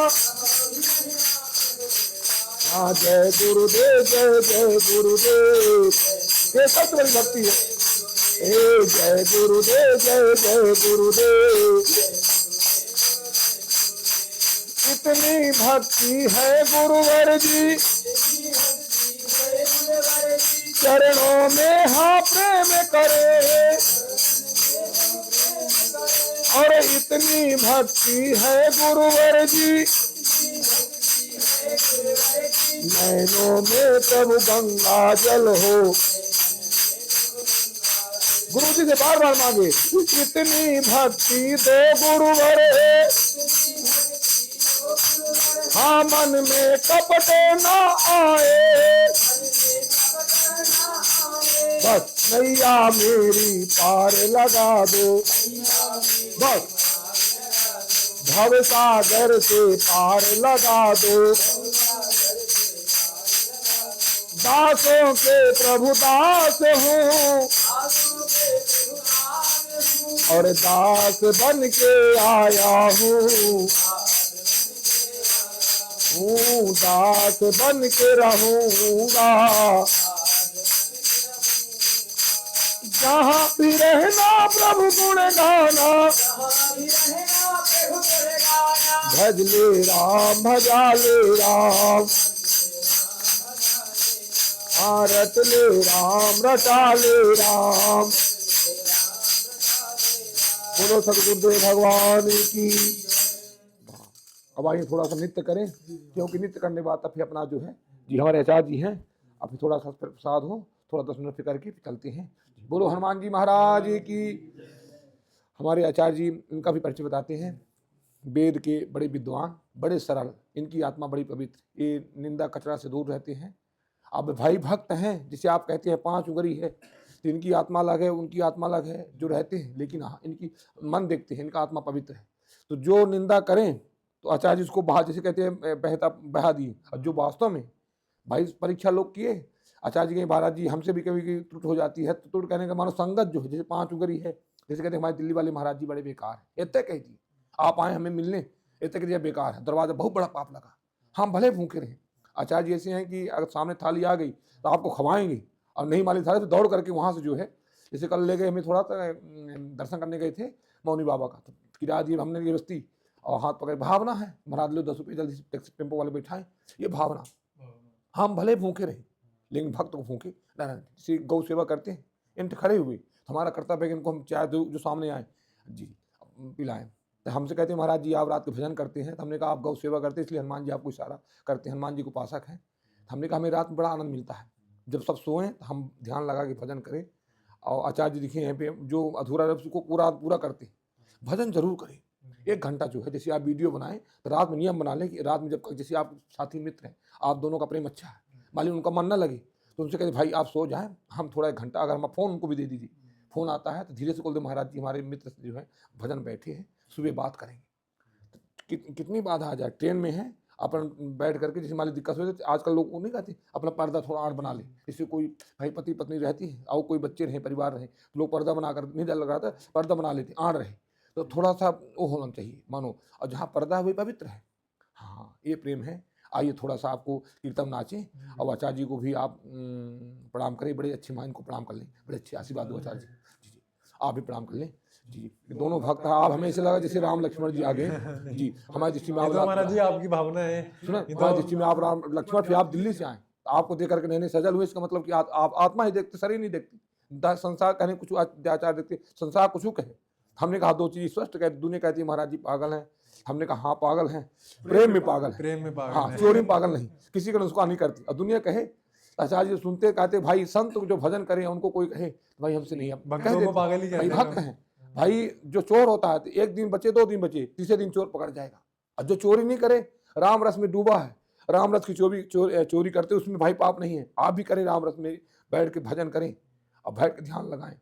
हाँ जय गुरुदेव जय जय गुरुदेव, ये सबसे बड़ी भक्ति है। जय गुरुदेव जय जय गुरुदेव, इतनी भक्ति है गुरुवर जी चरणों में, हाँ प्रेम करे, और इतनी भक्ति है गुरुवर जी नैनों में प्रभु गंगा जल हो, गुरु जी से बार बार मांगे, इतनी भक्ति दो गुरुवर, हाँ मन में कपट ना आए, बस नैया मेरी पार लगा दो, बस भव सागर से पार लगा दो, दासों के प्रभु दास हूँ और दास बन के आया हूँ, दास बन के रहूंगा, जहाँ भी रहना प्रभु गुण गाना, भज ले राम भजा ले राम, रट ले राम रटा ले राम। बोलो सतगुरुदेव भगवान की। अब आइए थोड़ा सा नृत्य करें, क्योंकि नृत्य करने के बाद तब फिर अपना जो है जी हमारे आचार्य जी हैं, अब फिर थोड़ा सा प्रसाद हो, थोड़ा 10 मिनट करके चलते हैं। बोलो हनुमान जी महाराज की। हमारे आचार्य जी, इनका भी परिचय बताते हैं। वेद के बड़े विद्वान, बड़े सरल, इनकी आत्मा बड़ी पवित्र, ये निंदा कचरा से दूर रहते हैं। अब भाई भक्त हैं, जिसे आप कहते हैं 5 उंगली है, तो इनकी आत्मा अलग है, उनकी आत्मा अलग है जो रहते हैं, लेकिन हाँ इनकी मन देखते हैं, इनका आत्मा पवित्र है। तो जो निंदा करें तो आचार्य जी उसको बहा, जैसे कहते हैं बहता बहा दी। और जो वास्तव में भाई परीक्षा लोग किए, आचार्य जी के महाराज जी हमसे भी कभी त्रुट हो जाती है, तो त्रुट कहने का मानो संगत जो है, जैसे 5 उंगली है, जैसे कहते हैं हमारे दिल्ली वाले महाराज जी बड़े बेकार है, इतने कह दी आप आए हमें मिलने, इतने कह दिया बेकार है, दरवाजा बहुत बड़ा पाप लगा। हम भले भूखे रहे, आचार्य जी ऐसे हैं कि अगर सामने थाली आ गई तो आपको खवाएंगे, और नहीं माली थाली तो दौड़ करके वहाँ से जो है, जैसे कल ले गए हमें थोड़ा दर्शन करने गए थे मौनी बाबा का, तो किराया दिए हमने ये बस्ती और हाथ पकड़, भावना है महाराज लो 10 रुपये जल्दी से टैक्सी टेम्पो वाले बैठाएं, ये भावना। हम भले भूखे रहे लेकिन भक्त को भूखे ना, किसी गौ सेवा करते हैं, इन खड़े हुए तो हमारा कर्तव्य है कि इनको हम चाय जो सामने आए जी पिलाएं। तो हमसे कहते हैं महाराज जी आप रात को भजन करते हैं, तो हमने कहा आप गौ सेवा करते हैं इसलिए हनुमान जी आपको इशारा करते हैं, हनुमान जी को उपासक हैं। हमने कहा हमें रात में बड़ा आनंद मिलता है, जब सब सोएं तो हम ध्यान लगा के भजन करें। और आचार्य जी दिखे यहाँ पे जो अधूरा है उसको पूरा करते हैं, भजन जरूर करें। 1 घंटा जो है, जैसे आप वीडियो बनाएं तो रात में नियम बना लें कि रात में जब जैसे आप साथी मित्र हैं, आप दोनों का प्रेम अच्छा है, मालिक उनका मन ना लगे तो उनसे कहते भाई आप सो जाएं, हम थोड़ा 1 घंटा, अगर हम फ़ोन उनको भी दे दीजिए, फ़ोन आता है तो धीरे से बोल दे महाराज जी हमारे मित्र जो है भजन बैठे हैं, सुबह बात करेंगे। कितनी बाधा आ जाए, ट्रेन में है अपन बैठ करके, जैसे हमारी दिक्कत हो जाती है, आजकल लोग नहीं कहते अपना पर्दा थोड़ा आड़ बना ले, जैसे कोई भाई पति पत्नी रहती है और कोई बच्चे रहे, परिवार रहे, लोग पर्दा बना कर नहीं डर लग रहा था, पर्दा बना लेते, आड़ रहे, तो थोड़ा सा वो होना चाहिए मानो, और जहाँ पर्दा है वही पवित्र है। हाँ ये प्रेम है। आइए थोड़ा सा आपको कीर्तन नाचें, और आचार्य जी को भी आप प्रणाम करें, बड़े अच्छे माँ इनको प्रणाम कर लें, बड़े अच्छे आशीर्वाद दो आचार्य जी। जी आप भी प्रणाम कर लें जी। दोनों भक्त हैं, आप हमें ऐसे लगा जैसे राम लक्ष्मण जी आ गए जी, हमारी दृष्टि में आप महाराज जी आपकी भावना है, सुना, हमारी दृष्टि में आप राम लक्ष्मण, फिर आप दिल्ली से आए, आपको देख करके नए सजल हुए, इसका मतलब कि आप आत्मा ही देखते, शरीर नहीं देखते, संसार कहने कुछ आचार्य देखते, संसार कुछ कहे। हमने कहा 2 चीज स्पष्ट कहते, दुनिया कहती है महाराज जी पागल हैं, हमने कहा हाँ पागल हैं, प्रेम में पागल है, प्रेम में पागल, हाँ चोरी में पागल नहीं, किसी का नुकसान नहीं करती। और दुनिया कहे, आचार्य जी सुनते कहते भाई संत जो भजन करे उनको कोई कहे भाई हमसे नहीं, पागल ही भाई भक्त हैं। भाई जो चोर होता है तो 1 दिन बचे 2 दिन बचे, तीसरे दिन चोर पकड़ जाएगा। और जो चोरी नहीं करे, राम रस में डूबा है, राम रस की चोरी करते उसमें भाई पाप नहीं है। आप भी करें राम रस में बैठ के भजन करें और बैठ के ध्यान लगाएं।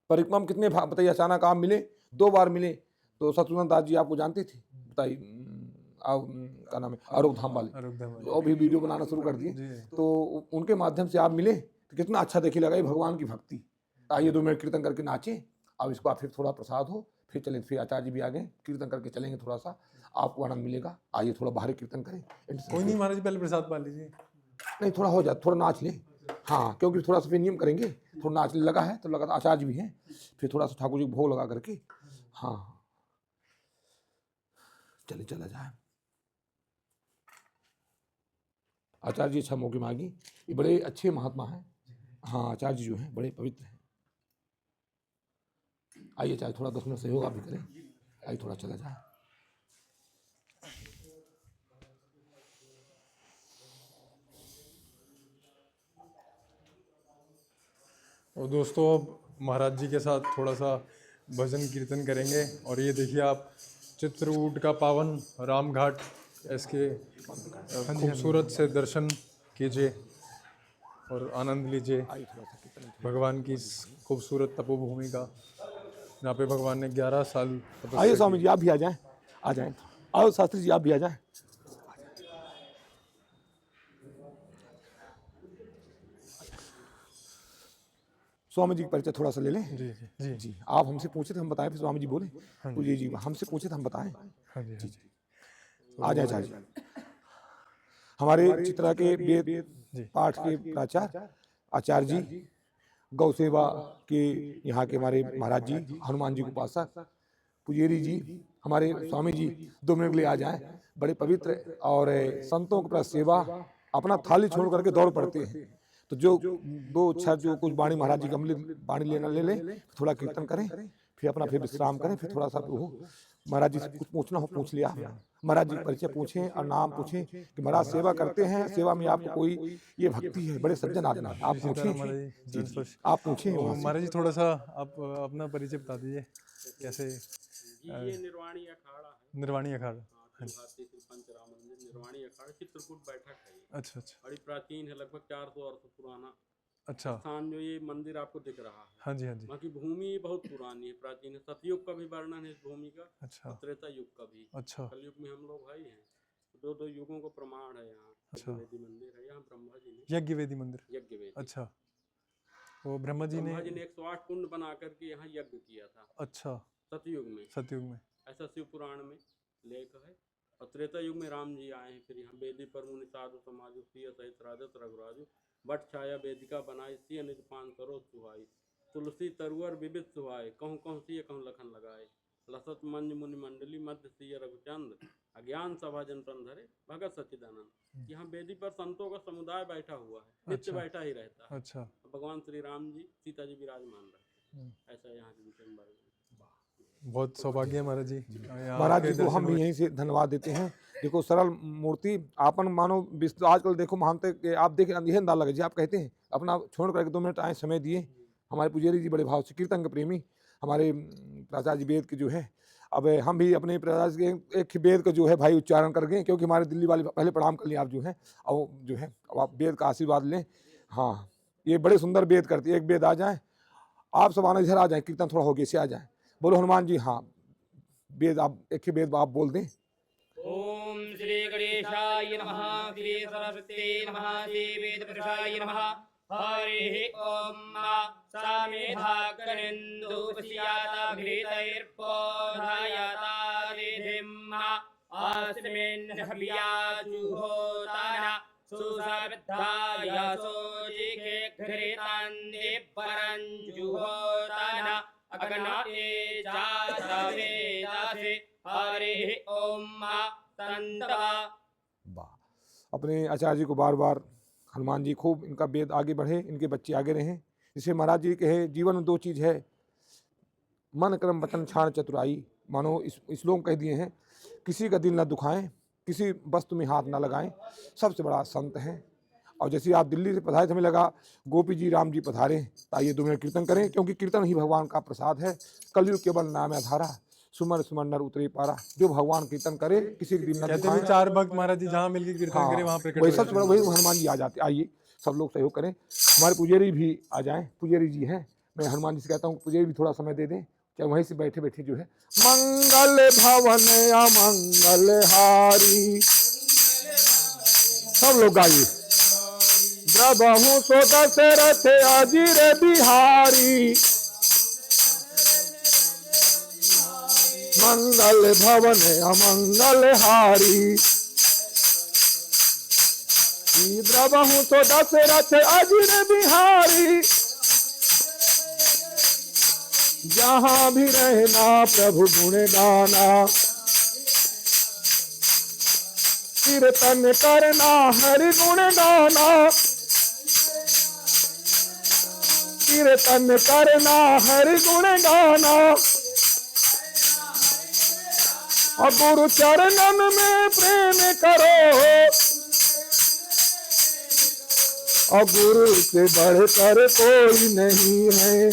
परिक्रमा में कितने बताइए, अचानक आप मिले, 2 बार मिले, तो सतुनंद दास जी आपको जानते थे, बताइए क्या नाम है, आरोग्य धाम वाले, और भी वीडियो बनाना शुरू कर दिए, तो उनके माध्यम से आप मिले तो कितना अच्छा देखिए लगा ये भगवान की भक्ति। आइए 2 मिनट कीर्तन करके नाचे, अब इसको फिर थोड़ा प्रसाद हो, फिर चलें, फिर आचार्य जी भी आ गए, कीर्तन करके चलेंगे, थोड़ा सा आपको आनंद मिलेगा। आइए थोड़ा बाहरी कीर्तन करें। कोई नहीं महाराज जी, पहले प्रसाद पा लीजिए। नहीं थोड़ा हो जाए, थोड़ा नाच लें, हाँ क्योंकि थोड़ा सा फिर नियम करेंगे, थोड़ा नाचने लगा है तो लगा, आचार्य जी भी हैं, फिर थोड़ा सा ठाकुर जी को भोग लगा करके, हाँ चले चला जाए। आचार्य जी अच्छा मौके मांगी, ये बड़े अच्छे महात्मा हैं, हाँ आचार्य जी जो हैं बड़े पवित्र हैं। आइए चाहे थोड़ा 10 मिनट सहयोग आप भी करें, आइए थोड़ा चला जाए। और दोस्तों अब महाराज जी के साथ थोड़ा सा भजन कीर्तन करेंगे। और ये देखिए आप चित्रकूट का पावन राम घाट, इसके खूबसूरत से दर्शन कीजिए और आनंद लीजिए भगवान की इस खूबसूरत तपोभूमि का, जहाँ पे भगवान ने 11 साल तपस्या आइए की। स्वामी जी, आप भी आ जाएं, आ जाएं। आओ शास्त्री जी, आप भी आ जाएं। स्वामी जी का परिचय थोड़ा सा ले लें। जी जी जी जी, आप हमसे पूछे थे हम बताएं, फिर स्वामी जी बोले। पूजिए जी, हमसे पूछे थे हम बताएं। हाँ जी, हाँ जी। आ जाए आचार्य जी। हमारे चित्रा के वेद पाठ के प्राचार्य आचार्य जी, गौ सेवा के यहाँ के हमारे महाराज जी, हनुमान जी के उपासक पुजेरी जी, हमारे स्वामी जी 2 मिनट के लिए आ जाएं। बड़े पवित्र और संतों के प्रति सेवा, अपना थाली छोड़ करके दौड़ पड़ते हैं। तो जो 2 अक्षर जो कुछ वाणी महाराज जी का वाणी लेना ले लें, थोड़ा कीर्तन करें, फिर विश्राम करें, फिर थोड़ा सा वो महाराज जी से कुछ पूछना हो पूछ लिया। महाराज जी परिचय पूछें और नाम पूछें कि महाराज सेवा करते हैं, सेवा में आपको कोई ये भक्ति है, बड़े सज्जन आदमी, आप पूछें, आप पूछें। तो महाराज जी थोड़ा सा आप अपना परिचय बता दीजिए कैसे। ये निर्वाणी अखाड़ा है। निर्वाणी अखाड़ा, भारतीय पंचराम मंदिर निर्वाणी अखाड़ा चित्रकूट बैठक है ये। अच्छा अच्छा बड़ी प्राचीन है, लगभग 400 वर्ष पुराना अच्छा। स्थान जो ये मंदिर आपको दिख रहा है। हाँ जी हाँ जी। वहाँ की भूमि बहुत पुरानी है, प्राचीन है। सतयुग का भी वर्णन है इस भूमि का, अच्छा त्रेता युग का भी। अच्छा कलयुग में हम लोग भाई हैं, 2 युगों को प्रमाण है यहाँ। अच्छा। वेदी मंदिर है यहाँ, ब्रह्मा जी ने यज्ञ वेदी मंदिर। यज्ञ वेदी, अच्छा, वो ब्रह्मा जी ने 108 कुंड बना करके यहाँ यज्ञ किया था। अच्छा, सतयुग में, सतयुग में ऐसा शिव पुराण में लेख है। और त्रेता युग में राम जी आए हैं। फिर यहाँ वेदी पर मुनि साधु समाज सिय सहित राजत रघुराजु बट छाया वेदिका बनाई सिय निज 5 सरोज सुहाई तुलसी तरुअर विविध सुहाय कहूँ कहूँ सिय कहूँ लखन लगाए लसत मंज मुनि मंडली मध्य सिय रघुचंद्र अज्ञान सभा जन धरे भगत सच्चिदानंद। यहाँ वेदी पर संतों का समुदाय बैठा हुआ है, नित्य बैठा ही रहता है। अच्छा। भगवान श्री राम जी सीता जी विराजमान रहते हैं। ऐसा यहाँ के विषय में बहुत सौभाग्य है महाराज जी। महाराज जी को हम भी यहीं से धन्यवाद देते हैं। देखो सरल मूर्ति आपन मानो आजकल देखो मानते कि आप देखें यह अंदाज लगे जी, आप कहते हैं अपना छोड़ करके 2 मिनट आए समय दिए। हमारे पुजारी जी बड़े भाव से कीर्तन के प्रेमी, हमारे प्राचार्य जी वेद के जो है, अब हम भी अपने प्राचार्य के एक वेद का जो है भाई उच्चारण कर गए, क्योंकि हमारे दिल्ली वाले पहले प्रणाम कर लिए आप जो है, और जो है अब आप वेद का आशीर्वाद लें। हाँ, ये बड़े सुंदर वेद करती है। एक वेद आ जाए, आप सब आना इधर आ जाए, कीर्तन थोड़ा हो गया से आ जाए। बोलो हनुमान जी। हाँ, वेद आप एक ही वेद आप बोल दें। ओम श्री गणेशाय नमः, श्री सरस्वती नमः, श्री वेदपुरुषाय नमः। हरि ओम सामेधा कनिन्दुपस्याता घृतैर्पोधायाता रिधिम्मा अस्मिन् हव्याजुहोताना सुसविद्धाया सोजिके घृतान्नि परञ्जुहोताना अग्नये जातवेदासे हरि ओम तंतवा। अपने आचार्य जी को बार बार हनुमान जी खूब इनका वेद आगे बढ़े, इनके बच्चे आगे रहें। जिसे महाराज जी कहे जीवन में 2 चीज़ है, मन कर्म वचन क्षाण चतुराई। मानो इस श्लोक कह दिए हैं, किसी का दिल न दुखाएं, किसी वस्तु में हाथ न लगाएं, सबसे बड़ा संत है। और जैसे आप दिल्ली से पधारे थे, हमें लगा गोपी जी राम जी पधारे, आइए 2 मिनट कीर्तन करें, क्योंकि कीर्तन ही भगवान का प्रसाद है। कलयुग केवल नाम आधारा, सुमर सुमर नर उतरे पारा। जो भगवान कीर्तन करे किसी के दिन न कहते हैं 4 भक्त महाराज जी जहाँ मिलकर कीर्तन करे वहाँ प्रकट वही सबसे बड़ा वही हनुमान जी आ जाते। आइए सब लोग सहयोग करें, हमारे पुजारी भी आ जाएं। पुजारी जी हैं, मैं हनुमान जी से कहता हूँ पुजारी भी थोड़ा समय दे दें, चाहे वहीं से बैठे बैठे जो है। मंगल भवन अमंगल हारी, सब लोग गाइए। द्रबहु सो दशरथ अजीर बिहारी, मंगल भवन अमंगल हारी। द्रबहु सो दशरथ अजीर बिहारी, जहाँ भी रहना प्रभु गुण गाना। कीर्तन करना हरि गुण गाना, कीर्तन करना हरि गुण गाना। और गुरु चरणन में प्रेम करो, और गुरु से बढ़कर कोई नहीं है।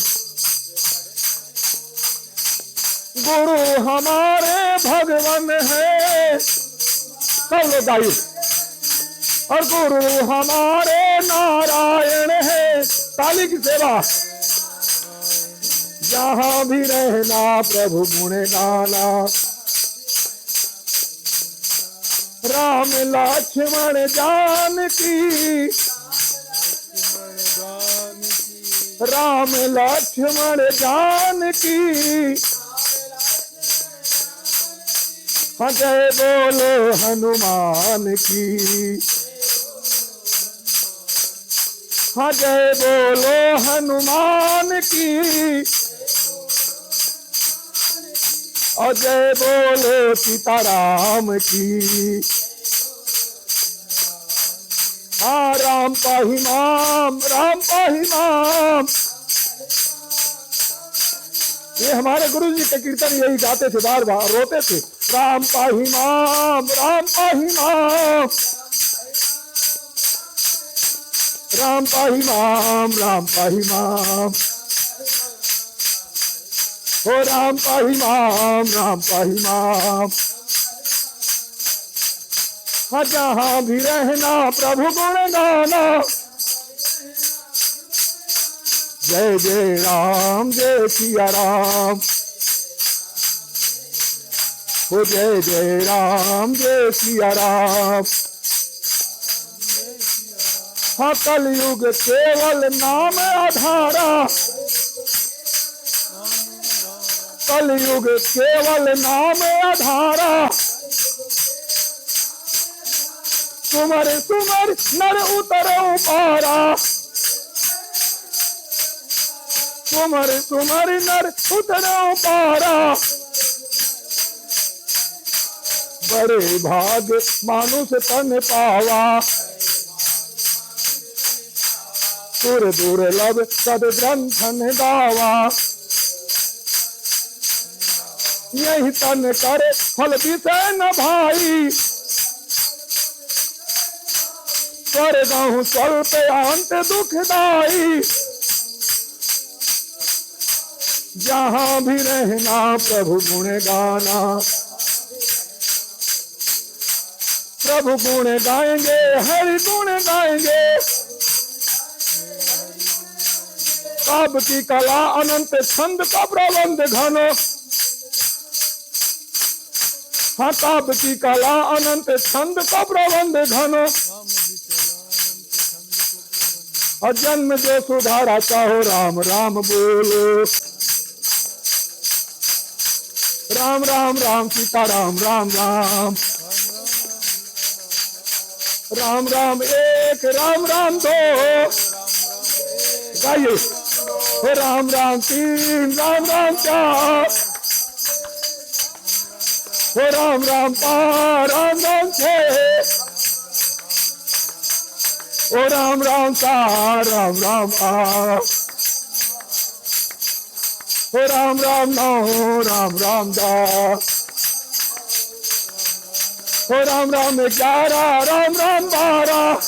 गुरु हमारे भगवान है, सब लोग गाइए। और गुरु हमारे नारायण है, ताली की सेवा। जहां भी रहना प्रभु गुण गाना, राम लक्ष्मण जानकी, राम लक्ष्मण जानकी। हाँ जय बोलो हनुमान की, हाँ जय बोलो हनुमान की, और जय बोलो सीताराम की। हाँ राम पाहि माम, राम पाहि माम। ये हमारे गुरु जी के कीर्तन यही गाते थे, बार बार रोते थे, राम पाहि माम, राम पाहि माम, राम पाहि माम, राम पाहि माम, हो राम पाहि माम, राम पाहि माम। हाँ जहां भी रहना प्रभु गुण गाना, जय जय राम, जय सिया राम, हो जय जय राम, जय सिया राम। हाँ कलयुग केवल नाम आधारा, कलयुग केवल नाम आधारा। सुमर सुमर नर उतरो पारा, सुमर सुमर नर उतरो पारा। बड़े भाग मानुष तन पावा, सुर दुर्लभ सद ग्रंथन गावा। यही तन करे फल विषय न भाई, स्वर्गहु स्वल्प अंत दुखदाई। जहां भी रहना प्रभु गुण गाना, प्रभु गुण गाएंगे, हरि गुण गाएंगे। काव्य की कला अनंत, छंद का प्रबंध घन। हाँ काव्य की कला अनंत, छंद का प्रबंध घन। और जन्म जो सुधारा चाहो राम राम बोलो, राम राम राम सीता राम, राम राम, राम राम एक, राम राम दो, गाइए। राम राम तीन, राम राम चार, राम राम पाँच, राम राम छः, ओ राम राम चार, राम राम आठ, ओ राम राम नौ, राम राम दस, ओ राम राम 11, राम राम 12,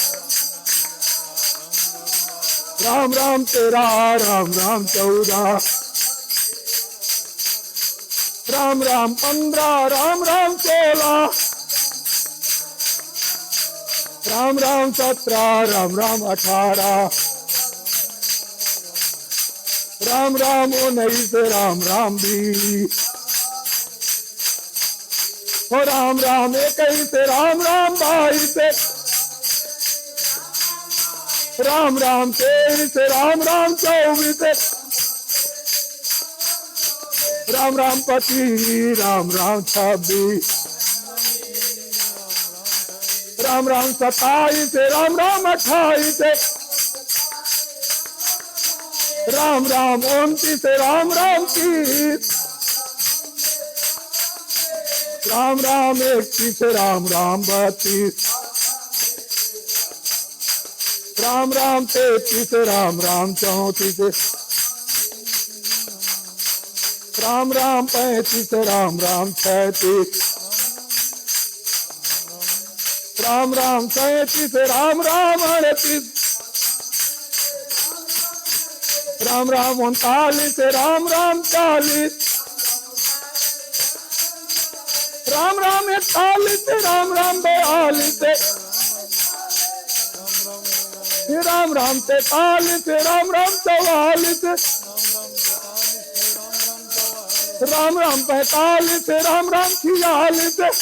राम राम 13, राम राम 14, राम राम 15, राम राम 16, राम राम 17, राम राम 18, राम राम 19, राम राम 20, हो राम राम 21, राम राम 22, राम राम 23, राम राम 24, राम राम 25, राम राम 26, राम राम 27, राम राम 28, राम राम 29, राम राम 30, राम राम 31, राम राम 32, राम राम 33, राम राम 34, राम राम 35, राम राम 36, राम राम 37, राम राम 38, राम राम 39, राम राम 40, राम राम 41, राम राम 42, राम राम 43, राम राम 44, राम राम 45, राम राम 46,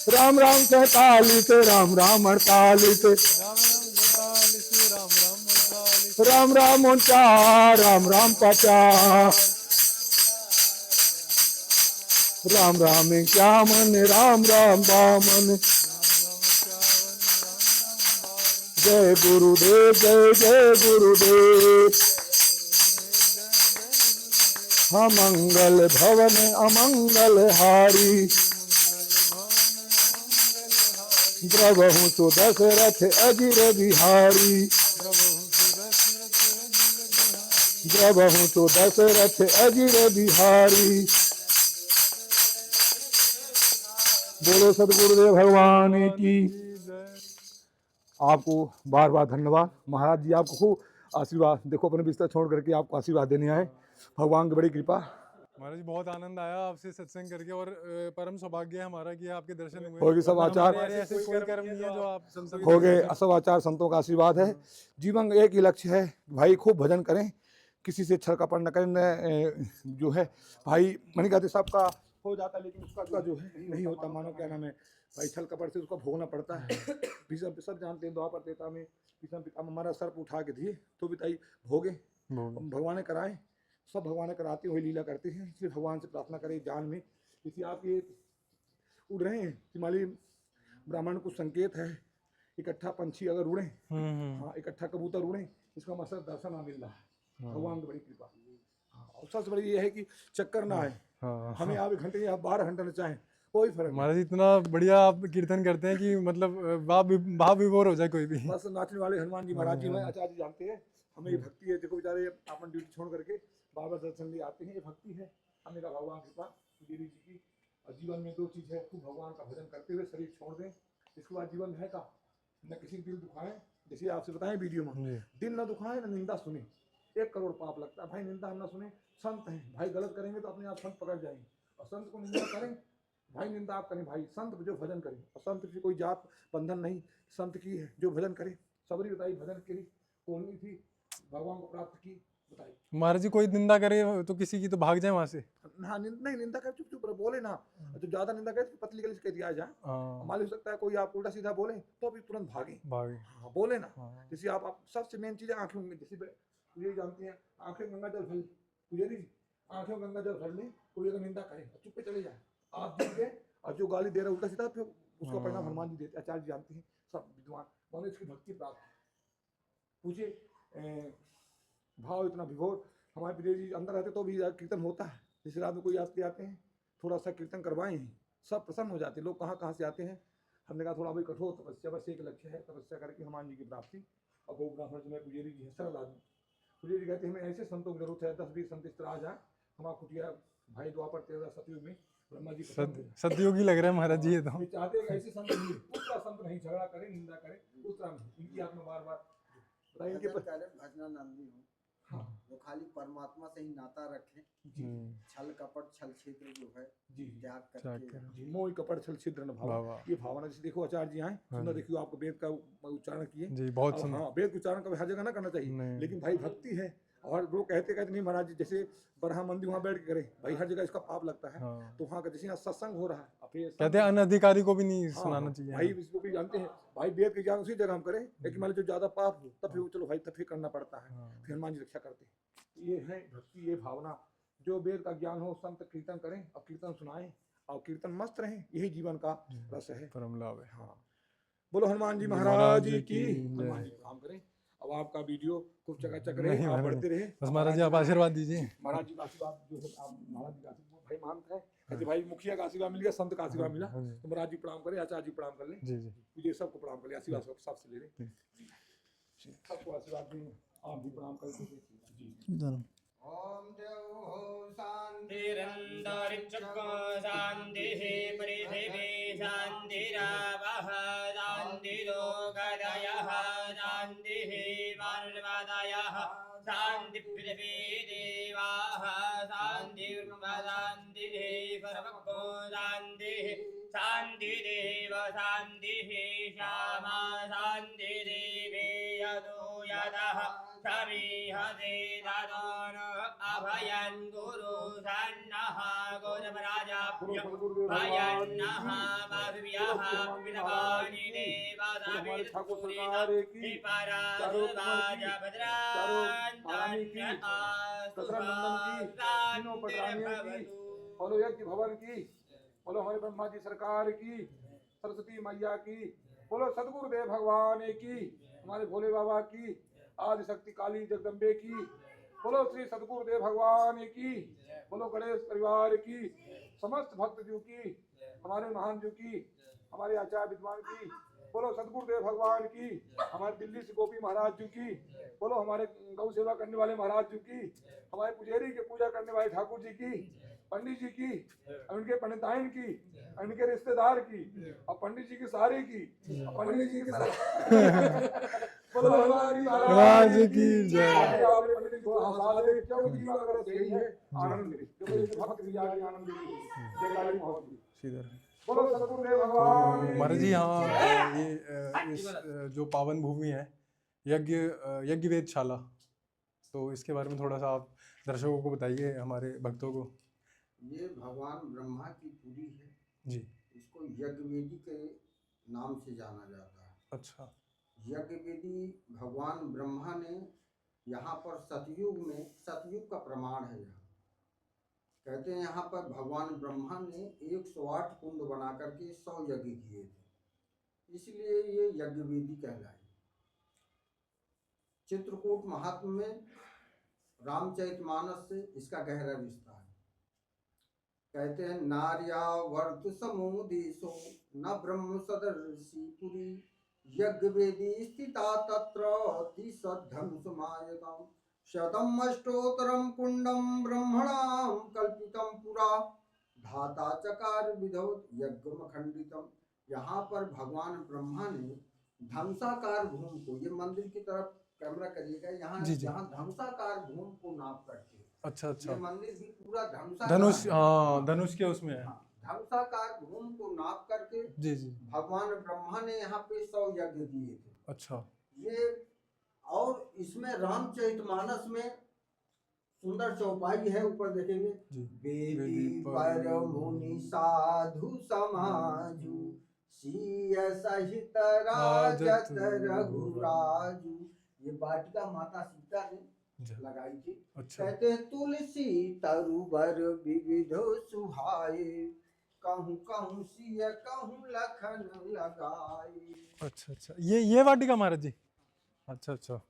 राम राम 47, राम राम 48, राम राम 49, राम राम 50, राम राम 51, राम राम 52, जय गुरुदेव, जय जय गुरुदेव। अमंगल भवन अमंगल हारी, द्रवहु तो दशरथ अजिर बिहारी, द्रवहु तो दशरथ अजिर बिहारी। बोलो सदगुरुदेव भगवान की। आपको बार बार धन्यवाद महाराज जी, आपको खूब आशीर्वाद। देखो अपने बिस्तर छोड़ करके आपको आशीर्वाद देने आए, भगवान की बड़ी कृपा। महाराज जी बहुत आनंद आया आपसे सत्संग करके, और परम सौभाग्य है हमारा कि आपके दर्शन हुए। होगी सब आचार, ऐसे कोई कर्म नहीं है जो आप संतों हो गए, सब आचार संतों का आशीर्वाद है। जीवन का एक ही लक्ष्य है भाई, खूब भजन करें, किसी से छल कपट न करें। जो है भाई मनी कहते सबका हो जाता है, लेकिन उसका जो है नहीं होता। मानो क्या नाम है भाई, छल कपट से उसको भोगना पड़ता है। सब जानते हैं, द्वापर त्रेता में हमारा सर्प उठा के दिए तो भी ताई भोगे, भगवान ने कराए, सब भगवान ने कराते हुए लीला करते हैं। इसलिए भगवान से प्रार्थना करें जान में। किसी आप ये उड़ रहे हैं, हिमालय ब्राह्मण को संकेत है, इकट्ठा पंछी अगर उड़े, हाँ इकट्ठा कबूतर उड़े, इसका मतलब दर्शन ना मिल रहा है, भगवान की बड़ी कृपा। और सबसे बड़ी ये है कि चक्कर ना आए, हमें आप 1 घंटे या 12 घंटे न चाहें, कोई फर्क। महाराज इतना बढ़िया आप कीर्तन करते हैं कि मतलब भाव विभोर हो जाए कोई भी। बस नाचने वाले हनुमान जी महाराज जी हैं, आचार्य जी जानते हैं हमें ये भक्ति है। देखो बेचारे अपन ड्यूटी छोड़ करके बाबा दर्शन लिए आते हैं, ये भक्ति है हमें का भगवान कृपा देवी जी की। और जीवन में 2 चीज़ है, खूब भगवान का भजन करते हुए शरीर छोड़ दें, इसके बाद जीवन है का न किसी दिल दुखाएं। जैसे आपसे बताएं वीडियो में, दिल न दुखाएं न निंदा सुने, 1 करोड़ पाप लगता है भाई। निंदा हम ना सुने, संत हैं भाई, गलत करेंगे तो अपने आप संत पकड़ जाएंगे, और संत को निंदा करें भाई, निंदा आप करें भाई। संत जो भजन करें, और संत की कोई जात बंधन नहीं, संत की है जो भजन करे। सबरी बताई भजन के लिए कौन थी, भगवान को प्राप्त की बताई। महाराज जी कोई निंदा करे तो किसी की तो भाग जाए वहां से। हाँ नहीं निंदा करे, चुप चुप बोले ना, जब ज्यादा निंदा करे तो पतली गली से कह दिया जाए। मालूम हो सकता है कोई आप उल्टा सीधा बोले तो भी तुरंत भागे। हाँ बोले ना, जैसे आप सबसे मेन चीज है आंखों में, जैसे ये जानते हैं आंखें गंगा जल भर, पुजारी आंखों गंगा जल भर ले, कोई अगर निंदा करे चुप पे चले जाए, आप जीत गए। और जो गाली दे रहा है उल्टा सीधा, फिर उसका परिणाम हनुमान जी देते, आचार्य जी जानते हैं, सब विद्वान मानो इसकी भक्ति प्राप्त। पूछे भाव इतना विभोर, हमारे प्रिय जी अंदर रहते तो भी कीर्तन होता है। जैसे रात में कोई आते हैं, थोड़ा सा कीर्तन करवाएं, सब प्रसन्न हो जाते हैं। लोग कहाँ कहाँ से आते हैं, हमने कहा थोड़ा भाई कठोर तपस्या, बस एक लक्ष्य है, तपस्या करके हनुमान जी की प्राप्ति। और गो ब्राह्मण में पुजारी जी है, सरल आदमी। पुजारी कहते हैं हमें ऐसे संतों की जरूरत है, 10-20 संत इस तरह आ जाए, हमारा कुटिया भाई द्वापर 13 सतयुग में ब्रह्मा जी सतयुगी लग रहा है महाराज जी। ये तो चाहते हैं ऐसे संत नहीं, दूसरा संत नहीं झगड़ा करे, निंदा करे, दूसरा नहीं। इनकी आत्मा बार बार बताइए, इनके भजनानंदी हूँ, वो खाली परमात्मा से ही नाता रखें, छल कपट छल छिद्र जो है त्याग करके, मोह कपट छल छिद्र न भाव, ये भावना। जैसे देखो आचार्य जी आए सुंदर, देखियो आपको वेद का उच्चारण किए जी, बहुत सुंदर। हाँ वेद के उच्चारण कभी हर जगह ना करना चाहिए, लेकिन भाई भक्ति है। और वो कहते नहीं महाराज जी, जैसे बरहा मंदिर वहाँ बैठ के करे भाई, हर जगह इसका पाप लगता है। तो वहाँ का जैसे यहाँ सत्संग हो रहा है, कहते हैं अनधिकारी को भी नहीं सुनाना चाहिए भाई, इसको भी जानते हैं भाई, वेद के ज्ञान उसी जगह हम करें, लेकिन मान जो ज्यादा पाप हो तब फिर चलो भाई, तब फिर करना पड़ता है, फिर हनुमान जी रक्षा करते हैं। ये है भक्ति, ये भावना। जो वेद का ज्ञान हो, संत कीर्तन करें और कीर्तन सुनाएं और कीर्तन मस्त रहें, यही जीवन का रस है, परम लाभ है। हाँ बोलो हनुमान जी महाराज की, हनुमान जी काम करें। अब आपका वीडियो खूब चकाचक रहे, आप बढ़ते रहे। बस महाराज जी आप आशीर्वाद दीजिए। महाराज जी का आशीर्वाद जो है, आप महाराज जी का आशीर्वाद भाई मानता है, कहते भाई मुखिया का आशीर्वाद मिल गया, संत का आशीर्वाद मिला, तो महाराज जी प्रणाम करें, आचार्य जी प्रणाम कर लें, जी मुझे सबको प्रणाम कर लें, आशीर्वाद सबसे ले लें, सबको आशीर्वाद दें, आप भी प्रणाम कर जी। ओम देव हो शांतिरंतरिक्षको शांतिः पृथिवी शांतिरावः शांतिरोगदयः शांतिः पर्वतयः शांति पृथिवी देवाः शान्तिर्ब्रह्म शान्तिः सर्वको शान्तिः शान्तिरेव शान्तिः श्यामा शान्तिरेवे यदो यदः समीहते ततो न अभयं गुरु सन्नः गुरुराजाभ्यो भयन्नः भव्यः विदवानि देवताभिर्भूरिणः विपराजुवाज भद्रान्तन्य आस्तुभान्तिर्भवतु। बोलो यज्ञ भवन की, बोलो हमारे ब्रह्मा जी सरकार की, सरस्वती मैया की, बोलो सदगुरुदेव भगवान की, हमारे भोले बाबा की, आदि शक्ति काली जगदम्बे की, बोलो श्री सदगुरुदेव भगवान की, बोलो गणेश परिवार की, समस्त भक्त जी की, हमारे महान जी की, हमारे आचार्य विद्वान की, बोलो सदगुरुदेव भगवान की, हमारे दिल्ली से गोपी महाराज जी की, बोलो हमारे गौ सेवा करने वाले महाराज जी की, हमारे पुजारी के पूजा करने वाले ठाकुर जी की, पंडित जी की, उनके पंडिताइन की, उनके रिश्तेदार की, और पंडित जी की सारे की, पंडित जी की बोलो हमारी महाराज की जय। पंडित को हंसा दे, क्योंकि जीवन अगर सही है आनंद मिले, क्योंकि भक्त क्रिया की आनंद मिले, जय काली महोत्सव। सीधे बोलो सदगुरुदेव भगवान की। महाराज जी यहाँ ये इस जो पावन भूमि है यज्ञ वेदशाला, तो इसके बारे में थोड़ा सा आप दर्शकों को बताइए, हमारे भक्तों को। ये भगवान ब्रह्मा की पुरी है जी। इसको यज्ञवेदी के नाम से जाना जाता है। अच्छा। यज्ञवेदी भगवान ब्रह्मा ने यहाँ पर सतयुग का प्रमाण है। यहाँ कहते हैं यहाँ पर भगवान ब्रह्मा ने 108 कुंड बना करके 100 यज्ञ किए थे, इसलिए ये यज्ञवेदी कहलाई। चित्रकूट महात्म्य में रामचरितमानस से इसका गहरा रिश्ता है। कहते हैं नार्या वर्त समुदीसो न ब्रह्म सदर्शी पुरी यज्ञवेदी स्थिता तत्र धनुषमायतम शतम अष्टोत्तरम कुंडम ब्रह्मणाम कल्पितम पुरा धाता चकार विधौत यज्ञम खंडितम। यहाँ पर भगवान ब्रह्मा ने धनुषाकार भूमि को, ये मंदिर की तरफ कैमरा करिएगा, यहाँ यहाँ धनुषाकार भूमि को नाप करके। अच्छा अच्छा। ये मंदिर भी पूरा धनुष, हाँ धनुष के उसमें है। धनुषाकार भूमि को नाप करके जी जी। भगवान ब्रह्मा ने यहाँ पे 100 यज्ञ किए थे। अच्छा। ये और इसमें रामचरितमानस में सुंदर चौपाई है, ऊपर देखेंगे। वेदी पर मुनि साधु समाजु सिय सहित राजत रघुराजु। ये वाटिका माता सीता ने लगाई थी। अच्छा। कहते हैं तुलसी तरुबर विविधो सुहाए कहूँ कहूँ सिय कहूँ लखन लगाए। अच्छा अच्छा, ये वाटिका महाराज जी। अच्छा अच्छा,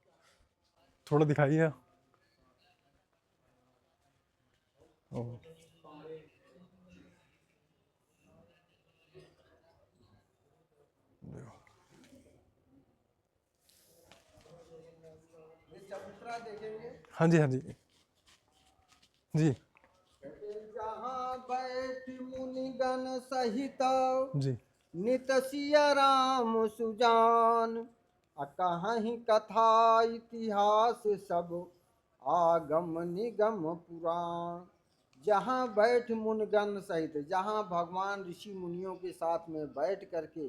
थोड़ा दिखाइए। चबूतरा देखेंगे। हाँ जी हाँ जी जी। जहाँ बैठ मुनिगण सहित जी नित सिया राम सुजान कहीं कथा इतिहास सब आगम निगम पुराण। जहाँ बैठ मुनिगण सहित, जहाँ भगवान ऋषि मुनियों के साथ में बैठ करके,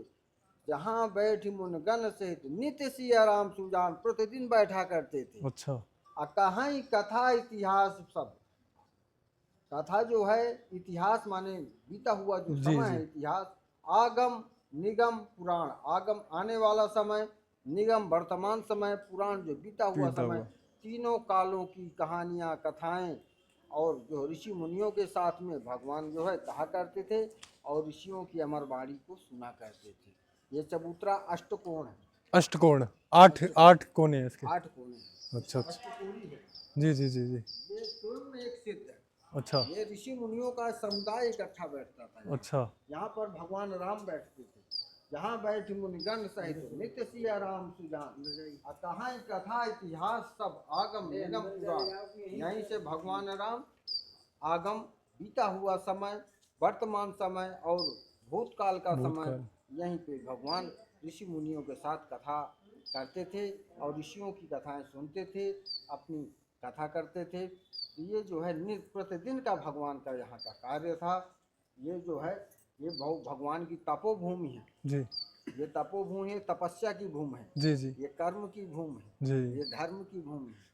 जहाँ बैठ मुनिगण सहित नित्य सिया राम सुजान, प्रतिदिन बैठा करते थे। अच्छा। कहीं कथा इतिहास सब, कथा जो है इतिहास माने बीता हुआ जो समय है इतिहास, आगम निगम पुराण, आगम आने वाला समय, निगम वर्तमान समय, पुराण जो बीता हुआ समय, तीनों कालों की कहानियाँ कथाएं और जो ऋषि मुनियों के साथ में भगवान जो है कहा करते थे और ऋषियों की अमर वाणी को सुना करते थे। ये चबूतरा अष्टकोण है। अष्टकोण, आठ कोने हैं इसके। 8 कोने। अच्छा अच्छा। अष्टकोणी है। जी जी जी जी। ये पूर्व में एक सिद्ध है। अच्छा। ये ऋषि मुनियों का समुदाय इकट्ठा बैठता था। अच्छा। यहाँ पर भगवान राम बैठते थे। यहाँ बैठ मुनिगण सहित नित्य सिया राम सुजान कहाँ कथा इतिहास सब आगम निगम पुराण। यहीं से भगवान राम आगम, बीता हुआ समय, वर्तमान समय और भूतकाल का समय, यहीं पे भगवान ऋषि मुनियों के साथ कथा करते थे और ऋषियों की कथाएं सुनते थे, अपनी कथा करते थे। तो ये जो है नित्य प्रतिदिन का भगवान का यहाँ का कार्य था। ये जो है ये भगवान की तपोभूमि है। जी ये तपोभूमि है, तपस्या की भूमि है। जी जी ये कर्म की भूमि है। जी। ये धर्म की भूमि है।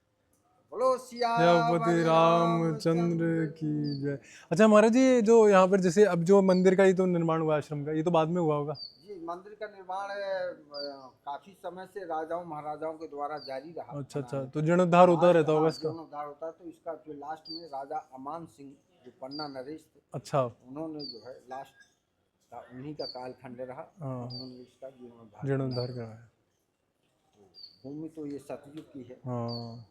बोलो सियापति सियावर रामचंद्र की जय। अच्छा महाराज जी, ये जो यहाँ पर जैसे अब जो मंदिर का ये तो निर्माण हुआ आश्रम का, ये तो बाद में हुआ होगा? जी, मंदिर का निर्माण काफी समय से राजाओं महाराजाओं के द्वारा जारी रहा। अच्छा अच्छा, तो जीर्णोद्धार होता रहता होगा इसका? जीर्णोद्धार होता है। तो इसका जो लास्ट में राजा अमान सिंह जो पन्ना नरेश थे, अच्छा। उन्होंने जो है लास्ट का उन्हीं का कालखंड रहा। हाँ। उन्होंने इसका जीर्णोद्धार कराया। भूमि तो ये सतयुग की है। हाँ।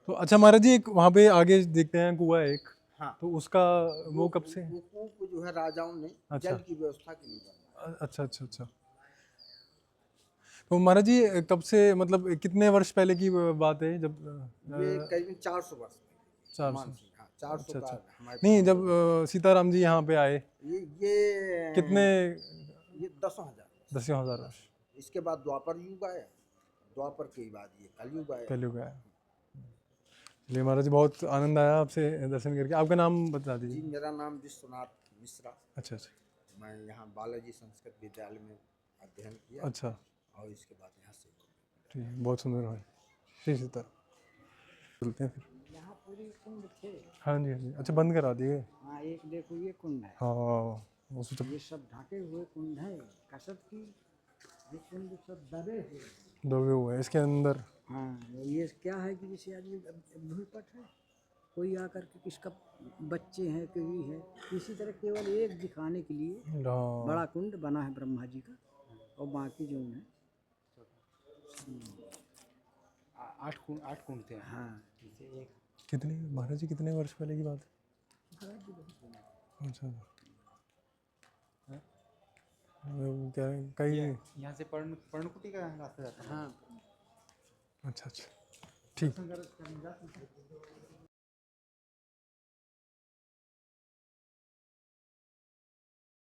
तो अच्छा महाराज जी, एक वहाँ पे आगे देखते हैं कुआं है एक। हाँ। तो उसका वो कब से? वो कूप जो है राजाओं ने अच्छा। जल की व्यवस्था के लिए बनवाया। अच्छा अच्छा अच्छा। तो महाराज जी कब से, मतलब कितने वर्ष पहले की बात है जब? ये करीबन 400 वर्ष। 400। 400 अच्छा का अच्छा। हमारे नहीं, जब सीताराम जी यहाँ पे आए, ये कितने? ये 10,000। 10,000 वर्ष। इसके बाद द्वापर युग आया। द्वापर के बाद ये कलयुग आया। कलयुग आया। चलिए महाराज जी, बहुत आनंद आया आपसे दर्शन करके। आपका नाम बता जी, दीजिए। मेरा नाम विश्वनाथ मिश्रा। अच्छा अच्छा मैं यहाँ बालाजी संस्कृत विद्यालय में अध्ययन किया अच्छा। और इसके बाद यहाँ से ठीक है, बहुत सुंदर है। श्री सीता। चलते हैं फिर। यहाँ पूरी कुंड थे। हाँ जी हाँ जी। अच्छा, बंद करा दिए? हाँ, एक देखो ये कुंड है। हाँ, वो सोचा ये सब ढके हुए कुंड है कसब की। ये कुंड सब दबे हुए हैं। दबे हुए हैं इसके अंदर। हाँ, ये क्या है कि जैसे आदमी भूलपट है, कोई आकर के किसका बच्चे हैं कोई है, इसी तरह केवल एक दिखाने के लिए हाँ। बड़ा कुंड बना है ब्रह्मा जी का। और बाकी जो है 8 कुंड थे। हाँ। कितने महाराज जी, कितने वर्ष पहले की बात है? अच्छा। क्या कई? यहाँ से पर्णकुटी का रास्ता जाता है। हाँ। अच्छा अच्छा, ठीक।